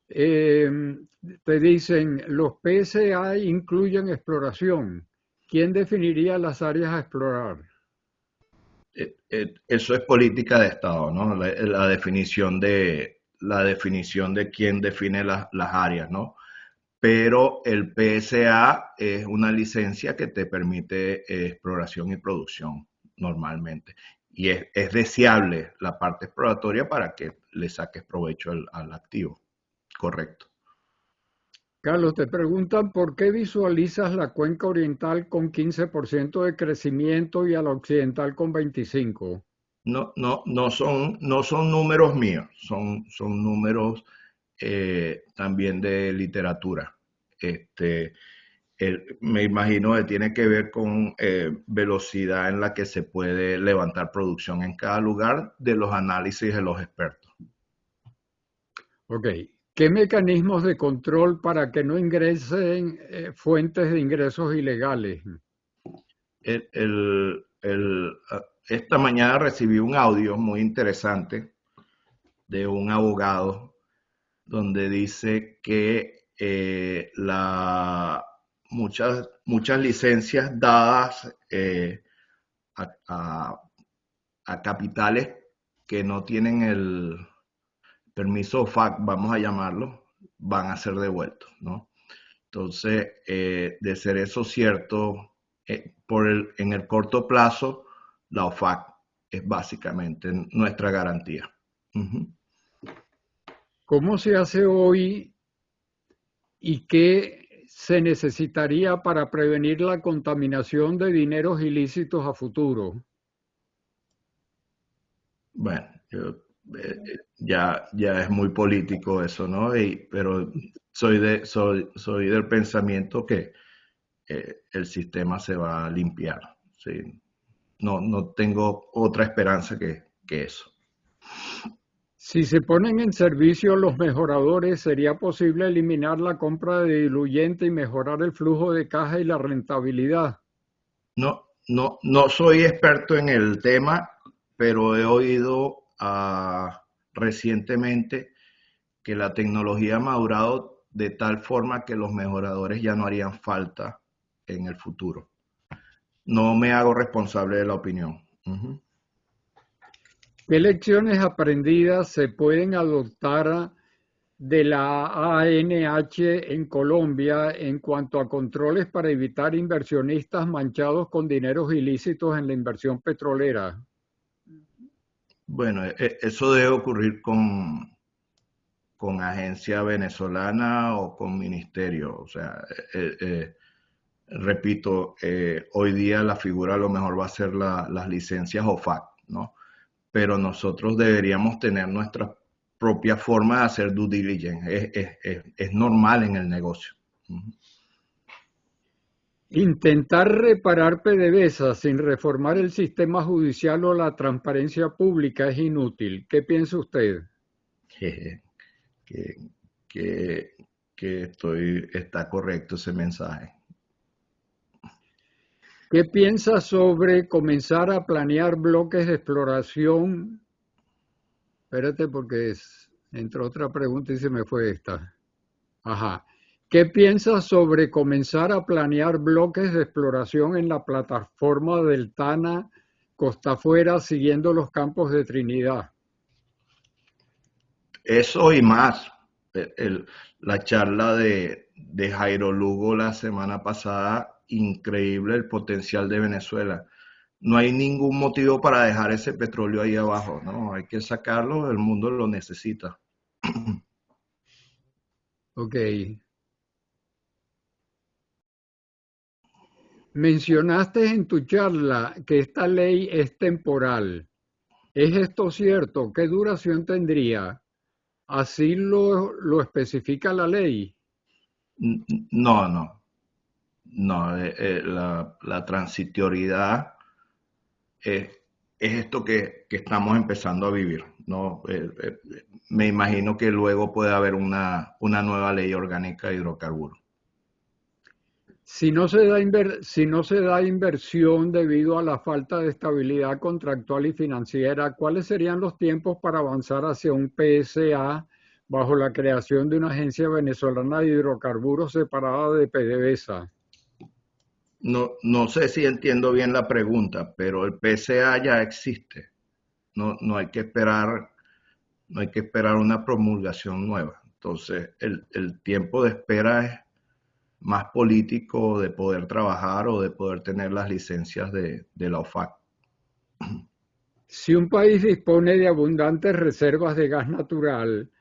te dicen, los PSA incluyen exploración. ¿Quién definiría las áreas a explorar? Eso es política de Estado, ¿no? La definición de quién define las áreas, ¿no? Pero el PSA es una licencia que te permite exploración y producción normalmente. Y es deseable la parte exploratoria para que le saques provecho al activo. Correcto. Carlos, te preguntan por qué visualizas la cuenca oriental con 15% de crecimiento y a la occidental con 25%. No son números míos, son números también de literatura. Me imagino que tiene que ver con velocidad en la que se puede levantar producción en cada lugar de los análisis de los expertos. Ok. ¿Qué mecanismos de control para que no ingresen fuentes de ingresos ilegales? Esta mañana recibí un audio muy interesante de un abogado donde dice que muchas licencias dadas a capitales que no tienen el permiso FAC, vamos a llamarlo, van a ser devueltos, ¿no? Entonces, de ser eso cierto, en el corto plazo, la OFAC es básicamente nuestra garantía. ¿Cómo se hace hoy y qué se necesitaría para prevenir la contaminación de dineros ilícitos a futuro? Bueno, ya es muy político eso, ¿no? Pero soy del pensamiento que el sistema se va a limpiar. ¿Sí? No tengo otra esperanza que eso. Si se ponen en servicio los mejoradores, ¿sería posible eliminar la compra de diluyente y mejorar el flujo de caja y la rentabilidad? No soy experto en el tema, pero he oído recientemente que la tecnología ha madurado de tal forma que los mejoradores ya no harían falta en el futuro. No me hago responsable de la opinión. ¿Qué lecciones aprendidas se pueden adoptar de la ANH en Colombia en cuanto a controles para evitar inversionistas manchados con dineros ilícitos en la inversión petrolera? Bueno, eso debe ocurrir con agencia venezolana o con ministerio. O sea, repito, hoy día la figura a lo mejor va a ser las licencias OFAC, ¿no? Pero nosotros deberíamos tener nuestra propia forma de hacer due diligence. Es normal en el negocio. Intentar reparar PDVSA sin reformar el sistema judicial o la transparencia pública es inútil. ¿Qué piensa usted? Está correcto ese mensaje. ¿Qué piensa sobre comenzar a planear bloques de exploración? Espérate porque entró otra pregunta y se me fue esta. Ajá. ¿Qué piensa sobre comenzar a planear bloques de exploración en la plataforma del Tana Costa Afuera siguiendo los campos de Trinidad? Eso y más. La charla de Jairo Lugo la semana pasada, increíble el potencial de Venezuela. No hay ningún motivo para dejar ese petróleo ahí abajo, ¿no? Hay que sacarlo, el mundo lo necesita. Ok. Mencionaste en tu charla que esta ley es temporal. ¿Es esto cierto? ¿Qué duración tendría? ¿Así lo especifica la ley? No. La transitoriedad es esto que estamos empezando a vivir, ¿no? Me imagino que luego puede haber una nueva ley orgánica de hidrocarburos. Si no se da inversión debido a la falta de estabilidad contractual y financiera, ¿cuáles serían los tiempos para avanzar hacia un PSA bajo la creación de una agencia venezolana de hidrocarburos separada de PDVSA? No sé si entiendo bien la pregunta, pero el PSA ya existe. No hay que esperar una promulgación nueva. Entonces, el tiempo de espera es más político, de poder trabajar o de poder tener las licencias de la OFAC. Si un país dispone de abundantes reservas de gas natural,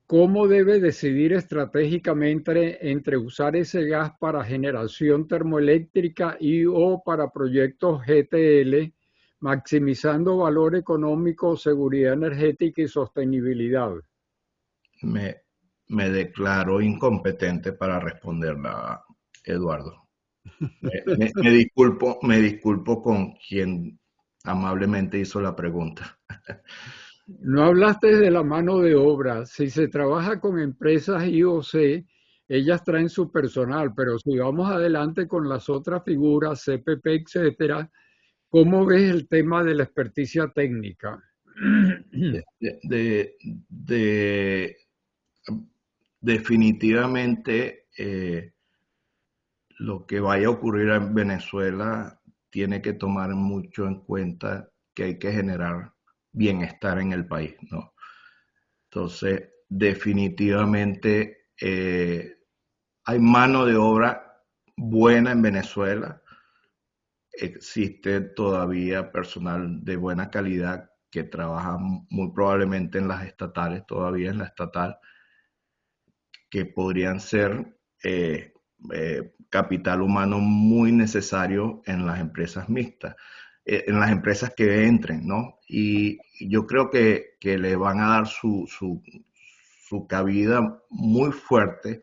¿cómo debe decidir estratégicamente entre usar ese gas para generación termoeléctrica y o para proyectos GTL, maximizando valor económico, seguridad energética y sostenibilidad? Me declaro incompetente para responderla, Eduardo. Me disculpo con quien amablemente hizo la pregunta. No hablaste de la mano de obra. Si se trabaja con empresas IOC, ellas traen su personal, pero si vamos adelante con las otras figuras, CPP, etcétera, ¿cómo ves el tema de la experticia técnica? Definitivamente lo que vaya a ocurrir en Venezuela tiene que tomar mucho en cuenta que hay que generar bienestar en el país, ¿no? Entonces, definitivamente hay mano de obra buena en Venezuela. Existe todavía personal de buena calidad que trabaja muy probablemente en las estatales, todavía en la estatal, que podrían ser capital humano muy necesario en las empresas mixtas, en las empresas que entren, ¿no? Y yo creo que le van a dar su cabida muy fuerte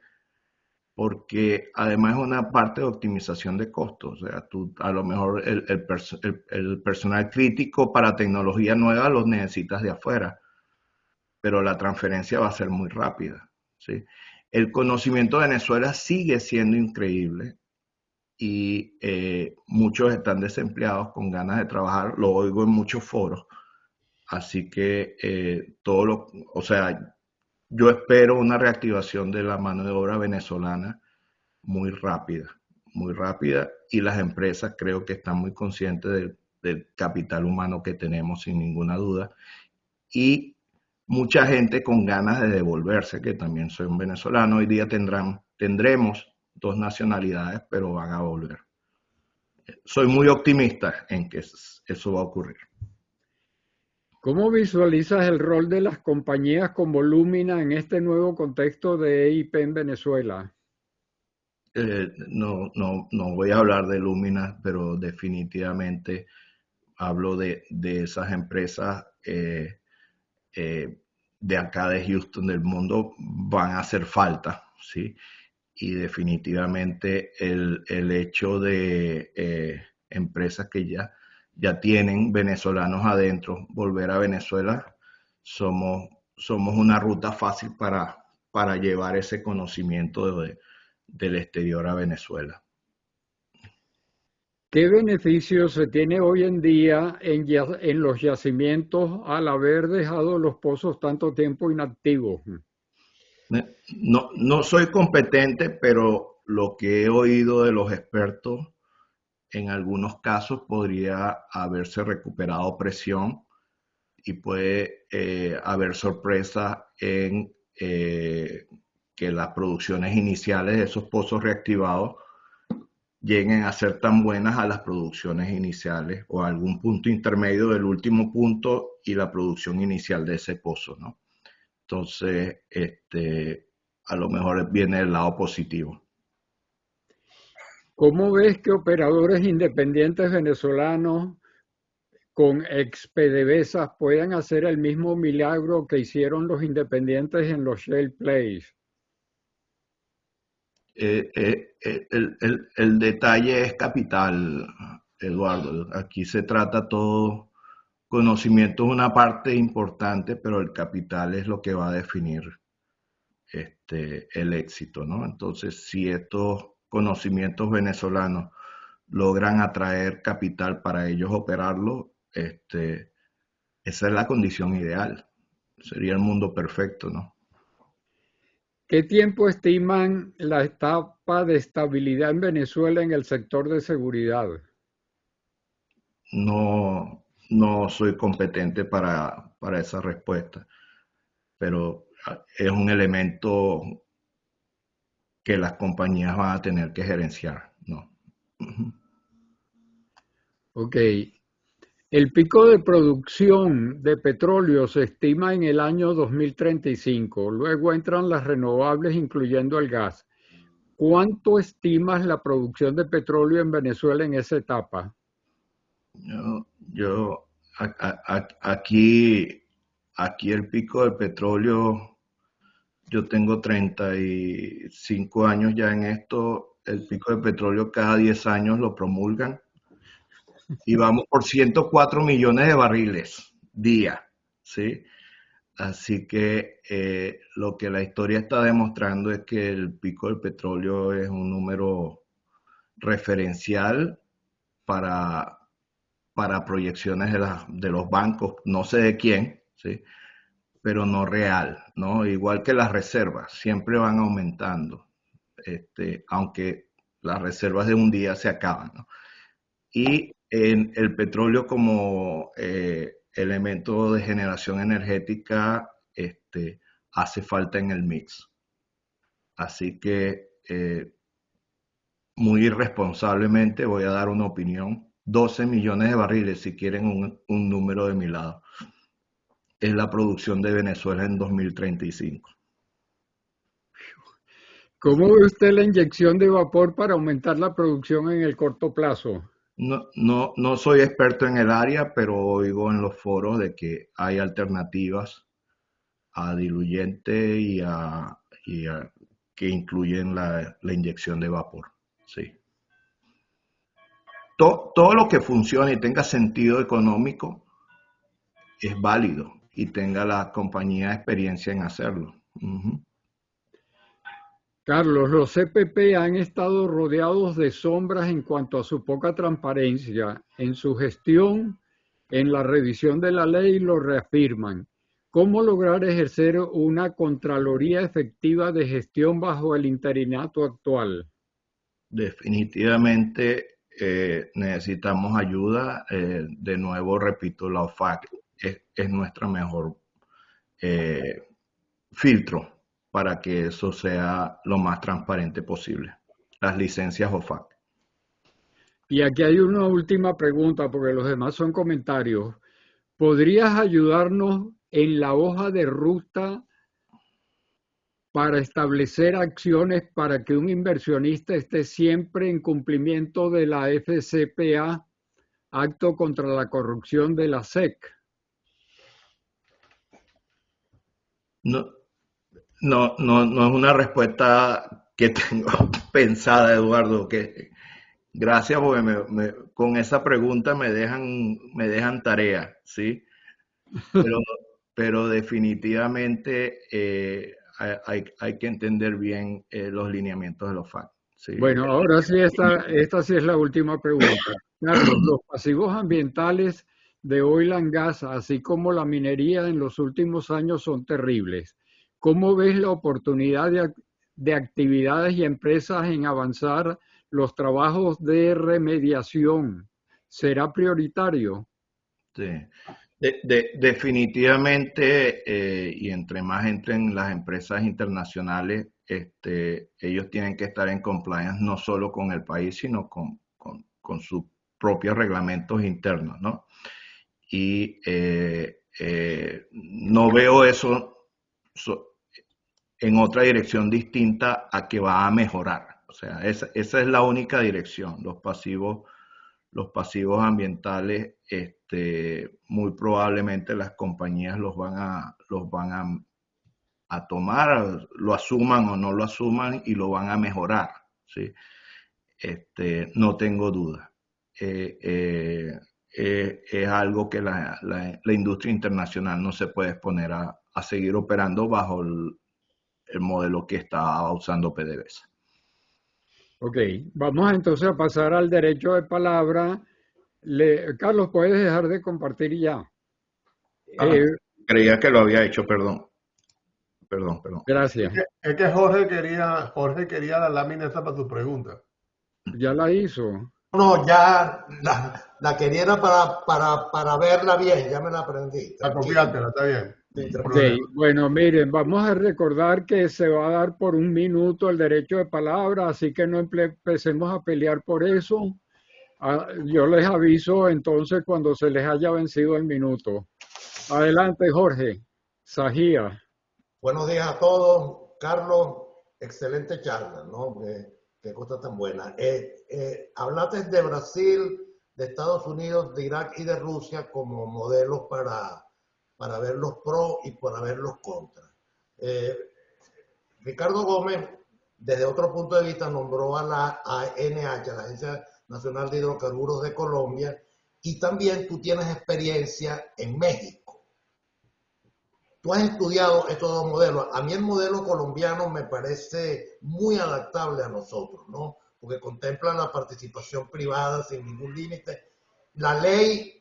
porque además es una parte de optimización de costos. O sea, tú a lo mejor el personal crítico para tecnología nueva los necesitas de afuera, pero la transferencia va a ser muy rápida, ¿sí? El conocimiento de Venezuela sigue siendo increíble y muchos están desempleados con ganas de trabajar, lo oigo en muchos foros, así que o sea, yo espero una reactivación de la mano de obra venezolana muy rápida, y las empresas creo que están muy conscientes del capital humano que tenemos sin ninguna duda, y mucha gente con ganas de devolverse, que también soy un venezolano. Hoy día tendremos dos nacionalidades, pero van a volver. Soy muy optimista en que eso va a ocurrir. ¿Cómo visualizas el rol de las compañías como Lumina en este nuevo contexto de EIP en Venezuela? No voy a hablar de Lumina, pero definitivamente hablo de esas empresas de acá de Houston, del mundo, van a hacer falta, ¿sí? Y definitivamente el hecho de empresas que ya tienen venezolanos adentro, volver a Venezuela, somos una ruta fácil para llevar ese conocimiento del exterior a Venezuela. ¿Qué beneficios se tiene hoy en día en los yacimientos al haber dejado los pozos tanto tiempo inactivos? No soy competente, pero lo que he oído de los expertos, en algunos casos podría haberse recuperado presión y puede haber sorpresa en que las producciones iniciales de esos pozos reactivados lleguen a ser tan buenas a las producciones iniciales o a algún punto intermedio del último punto y la producción inicial de ese pozo, ¿no? Entonces, a lo mejor viene el lado positivo. ¿Cómo ves que operadores independientes venezolanos con ex-PDVSA puedan hacer el mismo milagro que hicieron los independientes en los shale plays? El detalle es capital, Eduardo. Aquí se trata todo, conocimiento es una parte importante, pero el capital es lo que va a definir el éxito, ¿no? Entonces, si estos conocimientos venezolanos logran atraer capital para ellos operarlo, esa es la condición ideal. Sería el mundo perfecto, ¿no? ¿Qué tiempo estiman la etapa de estabilidad en Venezuela en el sector de seguridad? No soy competente para esa respuesta, pero es un elemento que las compañías van a tener que gerenciar, ¿no? Ok. El pico de producción de petróleo se estima en el año 2035. Luego entran las renovables, incluyendo el gas. ¿Cuánto estimas la producción de petróleo en Venezuela en esa etapa? Aquí el pico del petróleo, yo tengo 35 años ya en esto, el pico de petróleo cada 10 años lo promulgan y vamos por 104 millones de barriles día, ¿sí? Así que lo que la historia está demostrando es que el pico del petróleo es un número referencial para proyecciones de los bancos, no sé de quién, ¿sí? Pero no real, ¿no? Igual que las reservas, siempre van aumentando, aunque las reservas de un día se acaban, ¿no? Y en el petróleo como elemento de generación energética hace falta en el mix. Así que muy irresponsablemente voy a dar una opinión. 12 millones de barriles, si quieren un número de mi lado, es la producción de Venezuela en 2035. ¿Cómo ve usted la inyección de vapor para aumentar la producción en el corto plazo? No soy experto en el área, pero oigo en los foros de que hay alternativas a diluyente y a que incluyen la inyección de vapor. Sí. Todo lo que funcione y tenga sentido económico es válido y tenga la compañía experiencia en hacerlo. Carlos, los CPP han estado rodeados de sombras en cuanto a su poca transparencia en su gestión, en la revisión de la ley lo reafirman. ¿Cómo lograr ejercer una Contraloría efectiva de gestión bajo el interinato actual? Definitivamente necesitamos ayuda. De nuevo, repito, la OFAC es nuestra mejor filtro para que eso sea lo más transparente posible. Las licencias OFAC. Y aquí hay una última pregunta, porque los demás son comentarios. ¿Podrías ayudarnos en la hoja de ruta para establecer acciones para que un inversionista esté siempre en cumplimiento de la FCPA, Acto contra la Corrupción de la SEC? No es una respuesta que tengo pensada, Eduardo. Gracias, porque con esa pregunta me dejan tarea, ¿sí? Pero definitivamente hay que entender bien los lineamientos de los FAC. ¿Sí? Bueno, ahora sí, esta sí es la última pregunta. Carlos, los pasivos ambientales de oil and gas, así como la minería en los últimos años, son terribles. ¿Cómo ves la oportunidad de actividades y empresas en avanzar los trabajos de remediación? ¿Será prioritario? Sí. Definitivamente, y entre más entren las empresas internacionales, ellos tienen que estar en compliance no solo con el país, sino con sus propios reglamentos internos, ¿no? Y no veo eso en otra dirección distinta a que va a mejorar. O sea, esa es la única dirección. Los pasivos ambientales, muy probablemente las compañías los van a tomar, lo asuman o no lo asuman y lo van a mejorar, ¿sí? No tengo duda. Es algo que la industria internacional no se puede exponer a seguir operando bajo el modelo que está usando PDVSA. Ok, vamos entonces a pasar al derecho de palabra. Carlos, ¿puedes dejar de compartir ya? Creía que lo había hecho, perdón. Gracias. Es que Jorge quería la lámina esa para su pregunta. Ya la hizo. No, ya la quería para verla bien, ya me la aprendí. Copiártela, está bien. Okay. Bueno, miren, vamos a recordar que se va a dar por 1 minuto el derecho de palabra, así que no empecemos a pelear por eso. Yo les aviso entonces cuando se les haya vencido el minuto. Adelante, Jorge. Sajía. Buenos días a todos. Carlos, excelente charla, ¿no? Qué cosa tan buena. Hablaste de Brasil, de Estados Unidos, de Irak y de Rusia como modelos para ver los pros y para ver los contras. Ricardo Gómez, desde otro punto de vista, nombró a la ANH, a la Agencia Nacional de Hidrocarburos de Colombia, y también tú tienes experiencia en México. Tú has estudiado estos dos modelos. A mí el modelo colombiano me parece muy adaptable a nosotros, ¿no? Porque contempla la participación privada sin ningún límite. La ley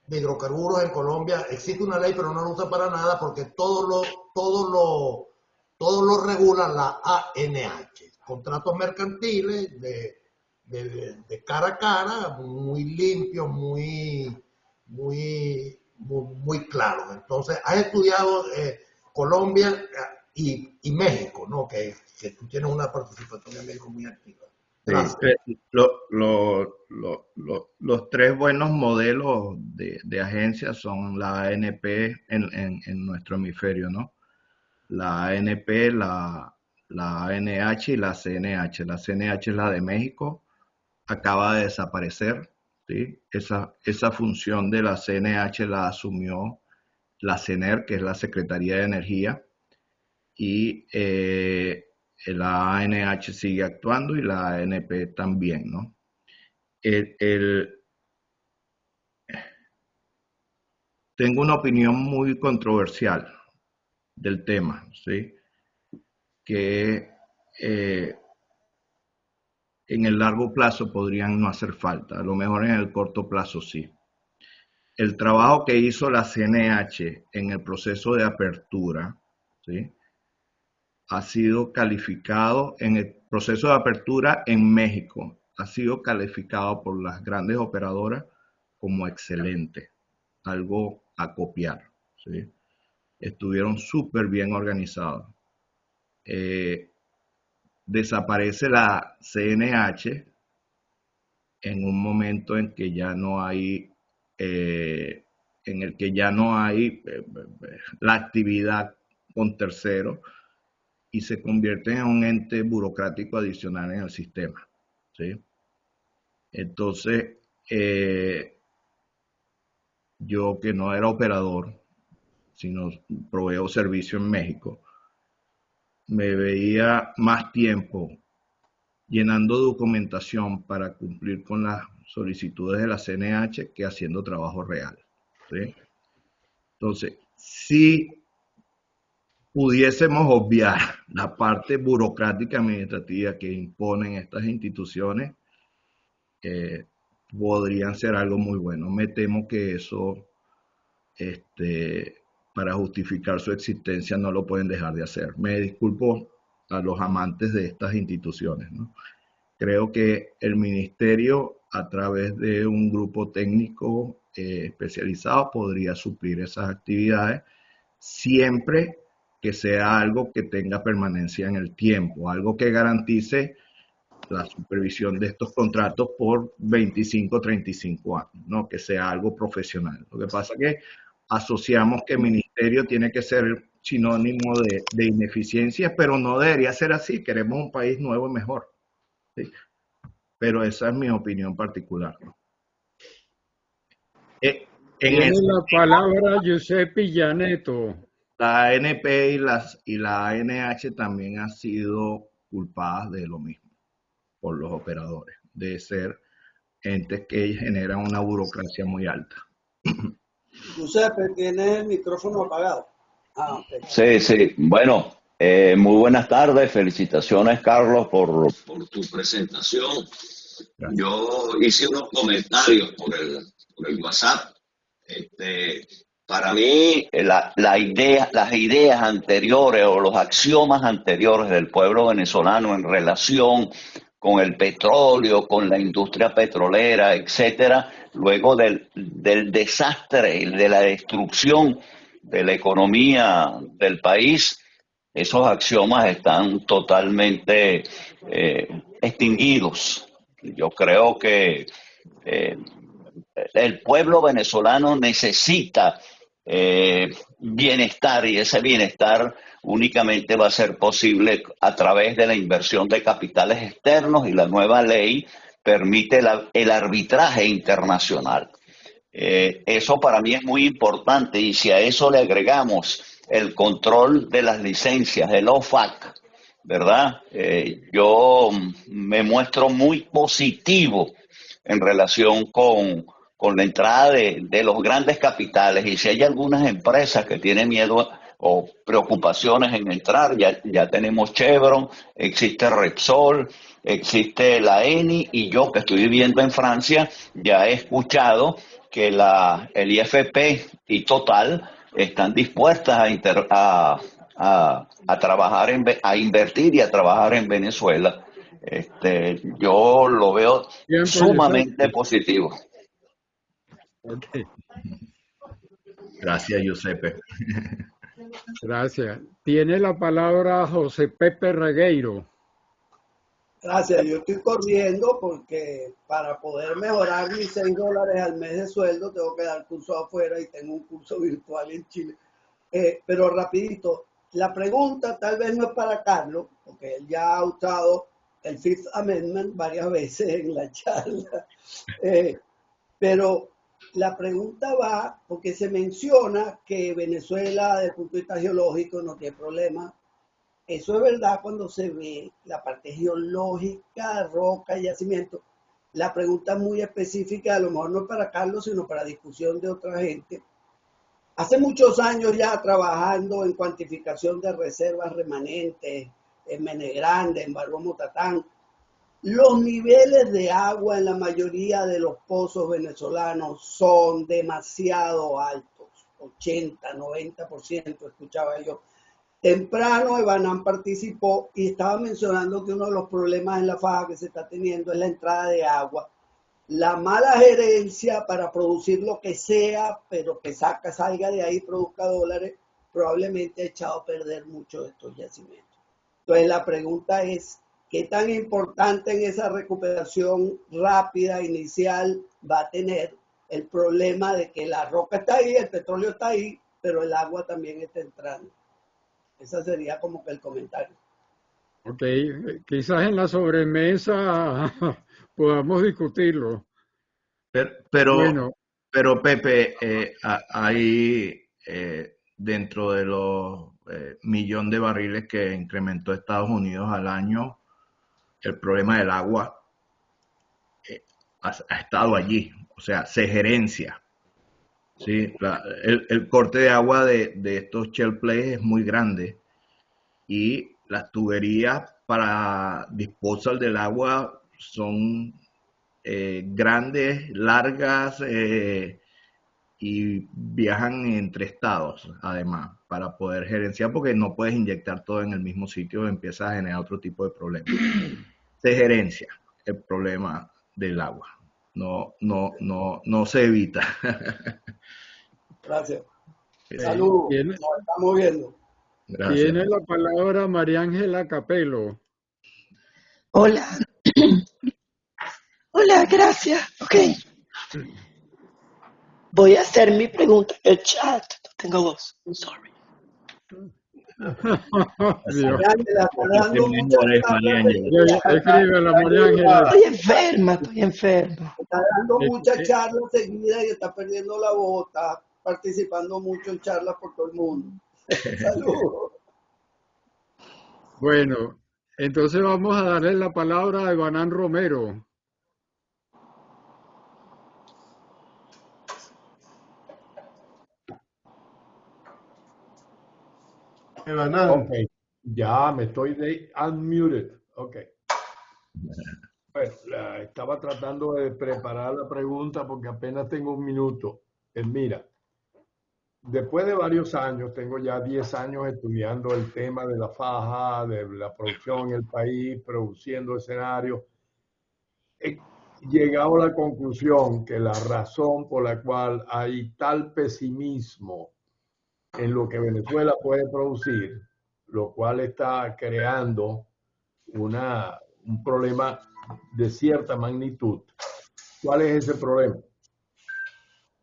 de hidrocarburos en Colombia, existe una ley, pero no la usa para nada porque todo lo regula la ANH. Contratos mercantiles de cara a cara, muy limpios, muy claros. Entonces, has estudiado Colombia y México, ¿no? Que tú tienes una participación en México muy activa. Sí, los tres buenos modelos de agencias son la ANP en nuestro hemisferio, ¿no? La ANP, la ANH y la CNH. La CNH es la de México, acaba de desaparecer, ¿sí? Esa función de la CNH la asumió la CENER, que es la Secretaría de Energía, y La ANH sigue actuando y la ANP también, ¿no? Tengo una opinión muy controversial del tema, ¿sí? Que en el largo plazo podrían no hacer falta, a lo mejor en el corto plazo sí. El trabajo que hizo la CNH en el proceso de apertura, ¿sí? Ha sido calificado en el proceso de apertura en México, ha sido calificado por las grandes operadoras como excelente, algo a copiar, ¿sí? Estuvieron súper bien organizados. Desaparece la CNH en un momento en que ya no hay, en el que ya no hay la actividad con terceros y se convierte en un ente burocrático adicional en el sistema, ¿sí? Entonces, yo que no era operador, sino proveo servicio en México, me veía más tiempo llenando documentación para cumplir con las solicitudes de la CNH que haciendo trabajo real, ¿sí? Entonces, si pudiésemos obviar la parte burocrática administrativa que imponen estas instituciones, podrían ser algo muy bueno. Me temo que eso, para justificar su existencia, no lo pueden dejar de hacer. Me disculpo a los amantes de estas instituciones, ¿no? Creo que el ministerio, a través de un grupo técnico especializado, podría suplir esas actividades siempre que sea algo que tenga permanencia en el tiempo, algo que garantice la supervisión de estos contratos por 25, 35 años, ¿no? Que sea algo profesional. Lo que pasa es que asociamos que el ministerio tiene que ser sinónimo de ineficiencia, pero no debería ser así. Queremos un país nuevo y mejor, ¿sí? Pero esa es mi opinión particular, ¿no? Tiene la palabra Giuseppe Llaneto. La ANP y la ANH también han sido culpadas de lo mismo por los operadores, de ser entes que generan una burocracia muy alta. Giuseppe, tiene el micrófono apagado. Okay. Sí, sí. Bueno, muy buenas tardes. Felicitaciones, Carlos, por tu presentación. Gracias. Yo hice unos comentarios por el WhatsApp. Para mí, las ideas anteriores o los axiomas anteriores del pueblo venezolano en relación con el petróleo, con la industria petrolera, etcétera, luego del desastre y de la destrucción de la economía del país, esos axiomas están totalmente extinguidos. Yo creo que el pueblo venezolano necesita bienestar, y ese bienestar únicamente va a ser posible a través de la inversión de capitales externos, y la nueva ley permite el arbitraje internacional. Eso para mí es muy importante, y si a eso le agregamos el control de las licencias, el OFAC, ¿verdad? Yo me muestro muy positivo en relación con la entrada de los grandes capitales, y si hay algunas empresas que tienen miedo o preocupaciones en entrar, ya tenemos Chevron, existe Repsol, existe la Eni, y yo que estoy viviendo en Francia ya he escuchado que el IFP y Total están dispuestas a trabajar, a invertir y a trabajar en Venezuela. Yo lo veo sumamente positivo. Okay. Gracias, Giuseppe. Gracias. Tiene la palabra José Pepe Regueiro. Gracias. Yo estoy corriendo porque para poder mejorar mis $6 al mes de sueldo tengo que dar curso afuera, y tengo un curso virtual en Chile. Pero rapidito, la pregunta tal vez no es para Carlos, porque él ya ha usado el Fifth Amendment varias veces en la charla. Pero la pregunta va porque se menciona que Venezuela, desde el punto de vista geológico, no tiene problema Eso es verdad cuando se ve la parte geológica, roca y yacimiento. La pregunta es muy específica, a lo mejor no para Carlos, sino para discusión de otra gente. Hace muchos años ya trabajando en cuantificación de reservas remanentes, en Menegrande, en Barbo Motatán, los niveles de agua en la mayoría de los pozos venezolanos son demasiado altos, 80, 90%, escuchaba yo. Temprano Ebanán participó y estaba mencionando que uno de los problemas en la faja que se está teniendo es la entrada de agua. La mala gerencia para producir lo que sea, pero que salga de ahí, produzca dólares, probablemente ha echado a perder mucho de estos yacimientos. Entonces la pregunta es, ¿qué tan importante en esa recuperación rápida, inicial, va a tener el problema de que la roca está ahí, el petróleo está ahí, pero el agua también está entrando? Ese sería como que el comentario. Ok, quizás en la sobremesa podamos discutirlo. Pero Bueno, Pepe, hay dentro de los millón de barriles que incrementó Estados Unidos al año, el problema del agua ha estado allí, o sea, se gerencia. ¿Sí? El corte de agua de estos shale plays es muy grande y las tuberías para disposal del agua son grandes, largas y viajan entre estados, además, para poder gerenciar, porque no puedes inyectar todo en el mismo sitio, empieza a generar otro tipo de problemas. Se gerencia el problema del agua, no se evita. Gracias. ok, Saludos. tiene, Nos estamos viendo. Gracias. tiene la palabra María Ángela Capelo. Hola. Hola, gracias. Ok. Voy a hacer mi pregunta en el chat. No tengo voz. Sorry. Dios. María Ángela, está dando muchas charlas Escribe la María Ángela. Estoy enferma. Está dando muchas Eh, charlas seguidas y está perdiendo la voz, está participando mucho en charlas por todo el mundo. Saludos. Bueno, entonces vamos a darle la palabra a Ebanán Romero. Ebanán, Ok, ya me estoy unmuted. Ok. Bueno, estaba tratando de preparar la pregunta porque apenas tengo un minuto. Mira, después de varios años, tengo ya 10 años estudiando el tema de la faja, de la producción en el país, produciendo escenarios. He llegado a la conclusión que la razón por la cual hay tal pesimismo en lo que Venezuela puede producir, lo cual está creando un problema de cierta magnitud. ¿Cuál es ese problema?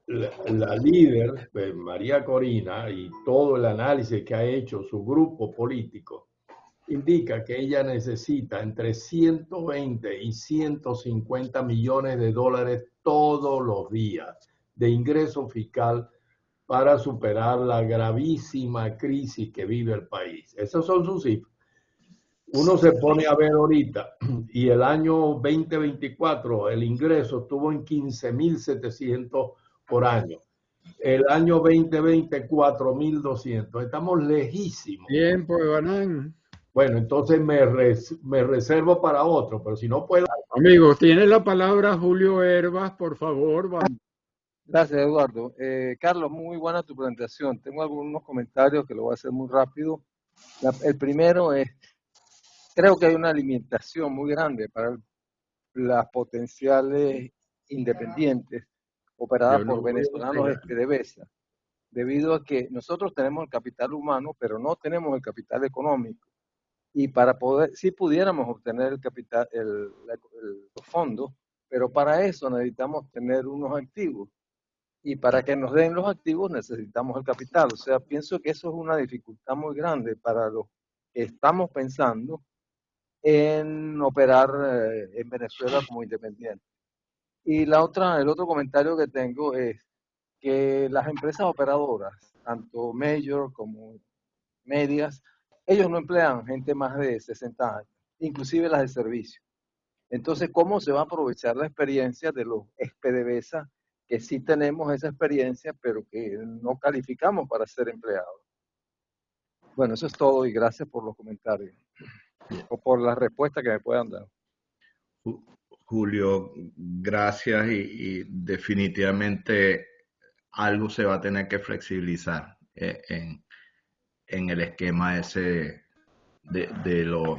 La líder, María Corina, y todo el análisis que ha hecho su grupo político, indica que ella necesita entre 120 y 150 millones de dólares todos los días de ingreso fiscal para superar la gravísima crisis que vive el país. Esas son sus cifras. Uno se pone a ver ahorita y el año 2024 el ingreso estuvo en 15.700 por año. El año 2020, 4.200. Estamos lejísimos. Tiempo, Ebanán. Bueno, entonces me reservo para otro, pero si no puedo... Amigos, tiene la palabra Julio Herbas, por favor. Vamos. Gracias, Eduardo. Carlos, muy buena tu presentación. Tengo algunos comentarios que lo voy a hacer muy rápido. El primero es, creo que hay una limitación muy grande para las potenciales independientes operadas por venezolanos de PDVSA, debido a que nosotros tenemos el capital humano, pero no tenemos el capital económico. Y para poder, si pudiéramos obtener el capital, los fondos, pero para eso necesitamos tener unos activos. Y para que nos den los activos necesitamos el capital. O sea, pienso que eso es una dificultad muy grande para los que estamos pensando en operar en Venezuela como independiente. Y el otro comentario que tengo es que las empresas operadoras, tanto major como medias, ellos no emplean gente más de 60 años, inclusive las de servicio. Entonces, ¿cómo se va a aprovechar la experiencia de los ex-PDVSA que sí tenemos esa experiencia, pero que no calificamos para ser empleados? Bueno, eso es todo y gracias por los comentarios o por la respuesta que me puedan dar. Julio, gracias y definitivamente algo se va a tener que flexibilizar en el esquema ese de los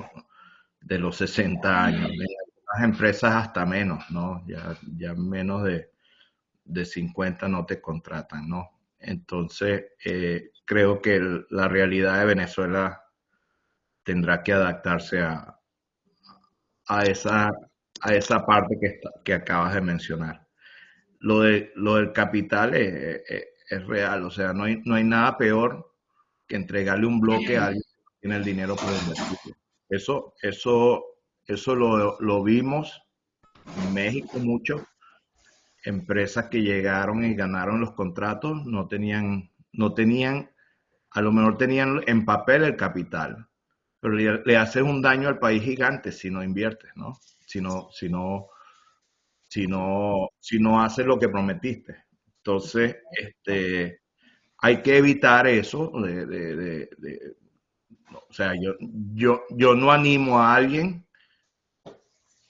60 años. En algunas empresas hasta menos, ¿no? Ya menos de 50 no te contratan, ¿no? Entonces, creo que la realidad de Venezuela tendrá que adaptarse a esa parte que acabas de mencionar. Lo del capital es real, o sea, no hay nada peor que entregarle un bloque a alguien que tiene el dinero para invertirlo. Eso lo vimos en México mucho. Empresas que llegaron y ganaron los contratos no tenían, a lo mejor tenían en papel el capital, pero le haces un daño al país gigante si no inviertes, ¿no? Si no haces lo que prometiste. Entonces, hay que evitar eso. O sea, yo no animo a alguien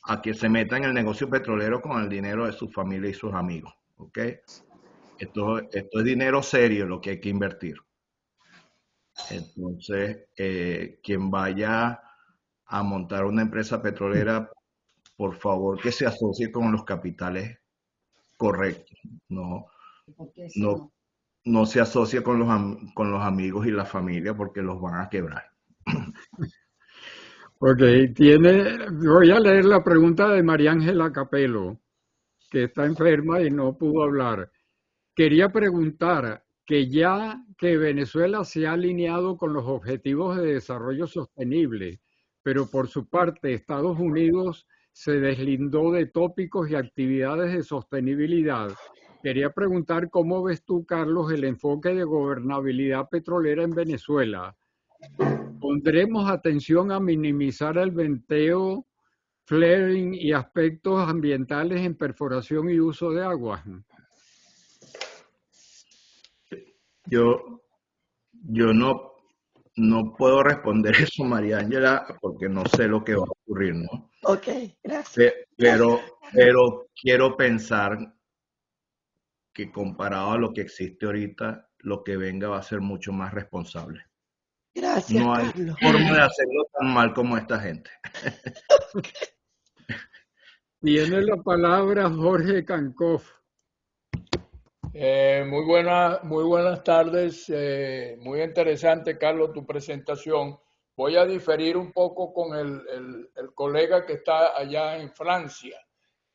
a que se meta en el negocio petrolero con el dinero de su familia y sus amigos, ¿ok? Esto es dinero serio lo que hay que invertir. Entonces, quien vaya a montar una empresa petrolera, por favor que se asocie con los capitales correctos. No se asocie con los amigos y la familia porque los van a quebrar. Ok, voy a leer la pregunta de María Ángela Capelo, que está enferma y no pudo hablar. Quería preguntar que ya que Venezuela se ha alineado con los objetivos de desarrollo sostenible, pero por su parte Estados Unidos se deslindó de tópicos y actividades de sostenibilidad. Quería preguntar cómo ves tú, Carlos, el enfoque de gobernabilidad petrolera en Venezuela. ¿Pondremos atención a minimizar el venteo, flaring y aspectos ambientales en perforación y uso de agua? Yo no puedo responder eso, María Ángela, porque no sé lo que va a ocurrir, ¿no? Ok, gracias. Pero quiero pensar que comparado a lo que existe ahorita, lo que venga va a ser mucho más responsable. Gracias, No hay Carlos. forma de hacerlo tan mal como esta gente. Tiene la palabra Jorge Cancoff. Muy buenas tardes. Muy interesante, Carlos, tu presentación. Voy a diferir un poco con el colega que está allá en Francia.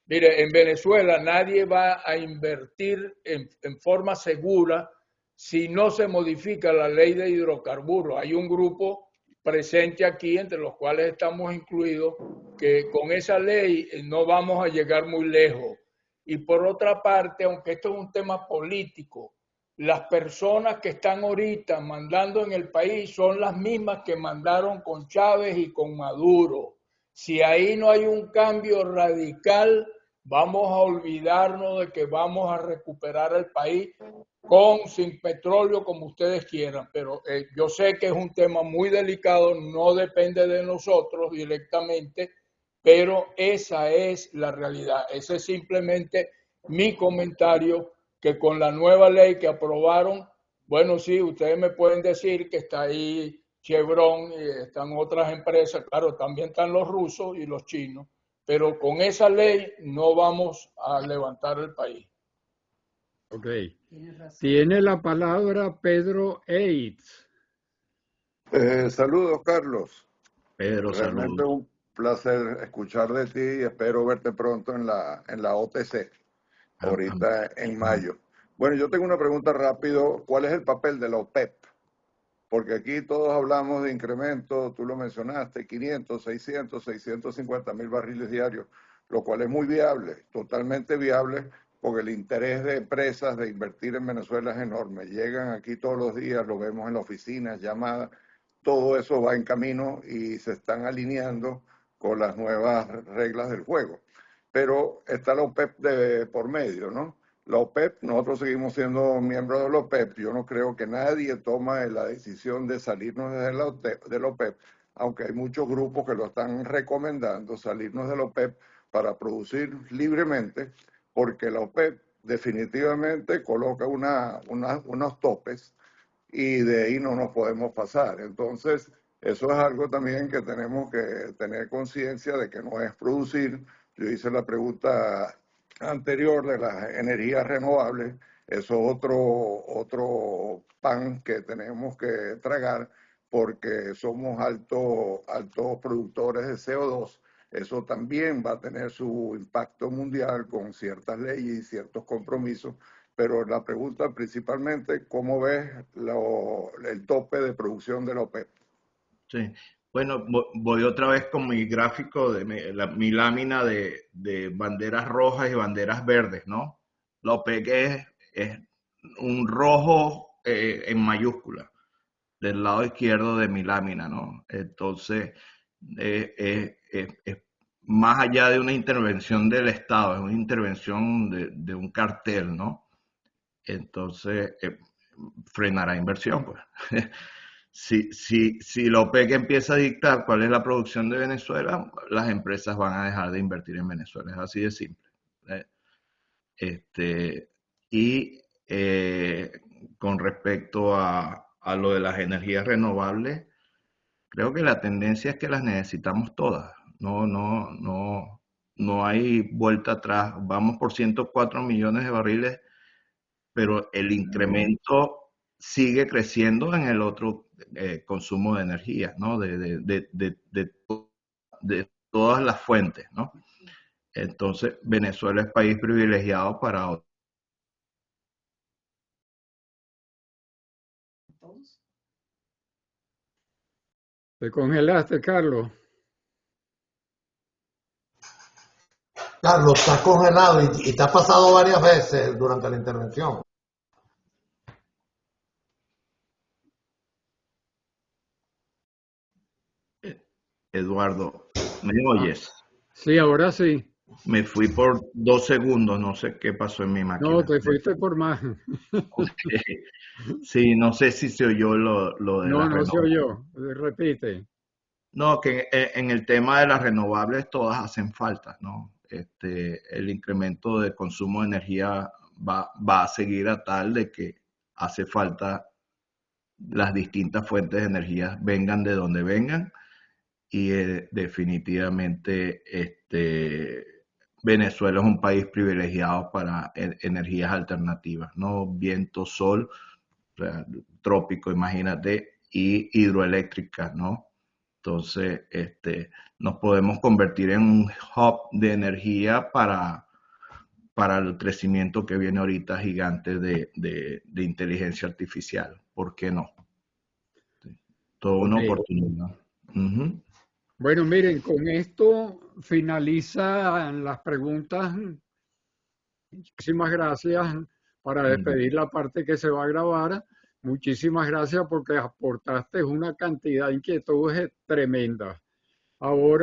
Mire, en Venezuela nadie va a invertir en forma segura si no se modifica la ley de hidrocarburos. Hay un grupo presente aquí, entre los cuales estamos incluidos, que con esa ley no vamos a llegar muy lejos. Y por otra parte, aunque esto es un tema político, las personas que están ahorita mandando en el país son las mismas que mandaron con Chávez y con Maduro. Si ahí no hay un cambio radical, vamos a olvidarnos de que vamos a recuperar el país con, sin petróleo, como ustedes quieran. Pero yo sé que es un tema muy delicado, no depende de nosotros directamente, pero esa es la realidad. Ese es simplemente mi comentario, que con la nueva ley que aprobaron, bueno, sí, ustedes me pueden decir que está ahí Chevron y están otras empresas, claro, también están los rusos y los chinos, pero con esa ley no vamos a levantar el país. Ok. Tiene la palabra Pedro Eitz. Saludos, Carlos. Pedro, Realmente saludos. un placer escuchar de ti y espero verte pronto en la OTC, ahorita en mayo. Bueno, yo tengo una pregunta rápido. ¿Cuál es el papel de la OPEP? Porque aquí todos hablamos de incremento, tú lo mencionaste, 500, 600, 650 mil barriles diarios, lo cual es muy viable, totalmente viable, porque el interés de empresas de invertir en Venezuela es enorme. Llegan aquí todos los días, lo vemos en la oficina, llamadas. todo eso va en camino y se están alineando con las nuevas reglas del juego. Pero está la OPEP de por medio, ¿no? La OPEP, nosotros seguimos siendo miembros de la OPEP. Yo no creo que nadie tome la decisión de salirnos de la OPEP, aunque hay muchos grupos que lo están recomendando, salirnos de la OPEP para producir libremente, porque la OPEP definitivamente coloca unos topes y de ahí no nos podemos pasar. Entonces, eso es algo también que tenemos que tener conciencia de que no es producir. Yo hice la pregunta anterior de las energías renovables, eso es otro pan que tenemos que tragar porque somos altos productores de CO2. Eso también va a tener su impacto mundial con ciertas leyes y ciertos compromisos, pero la pregunta principalmente, ¿cómo ves el tope de producción de la OPEP? Sí. Bueno, voy otra vez con mi gráfico, mi lámina de banderas rojas y banderas verdes, ¿no? La OPEC es un rojo en mayúscula del lado izquierdo de mi lámina, ¿no? Entonces, es más allá de una intervención del Estado, es una intervención de un cartel, ¿no? Entonces, frenará inversión, pues. Si la OPEC empieza a dictar cuál es la producción de Venezuela, las empresas van a dejar de invertir en Venezuela. Es así de simple. Y con respecto a lo de las energías renovables, creo que la tendencia es que las necesitamos todas. No hay vuelta atrás. Vamos por 104 millones de barriles, pero el incremento sigue creciendo en el otro consumo de energía, ¿no? De todas las fuentes, ¿no? Entonces, Venezuela es país privilegiado para otros. ¿Te congelaste, Carlos? Carlos, estás congelado y te ha pasado varias veces durante la intervención. Eduardo, ¿me oyes? Sí, ahora sí. Me fui por 2 segundos, no sé qué pasó en mi máquina. No, te fuiste por más. Okay. Sí, no sé si se oyó lo de las No se renovables. oyó. Repite. No, que en el tema de las renovables todas hacen falta, ¿no? El incremento de consumo de energía va a seguir a tal de que hace falta las distintas fuentes de energía vengan de donde vengan y definitivamente Venezuela es un país privilegiado para energías alternativas, ¿no? Viento, sol, o sea, trópico, imagínate, y hidroeléctricas, ¿no? Entonces, nos podemos convertir en un hub de energía para el crecimiento que viene ahorita gigante de inteligencia artificial. ¿Por qué no? Toda una oportunidad. Uh-huh. Bueno, miren, con esto finalizan las preguntas. Muchísimas gracias para despedir la parte que se va a grabar. Muchísimas gracias porque aportaste una cantidad de inquietudes tremendas. Ahora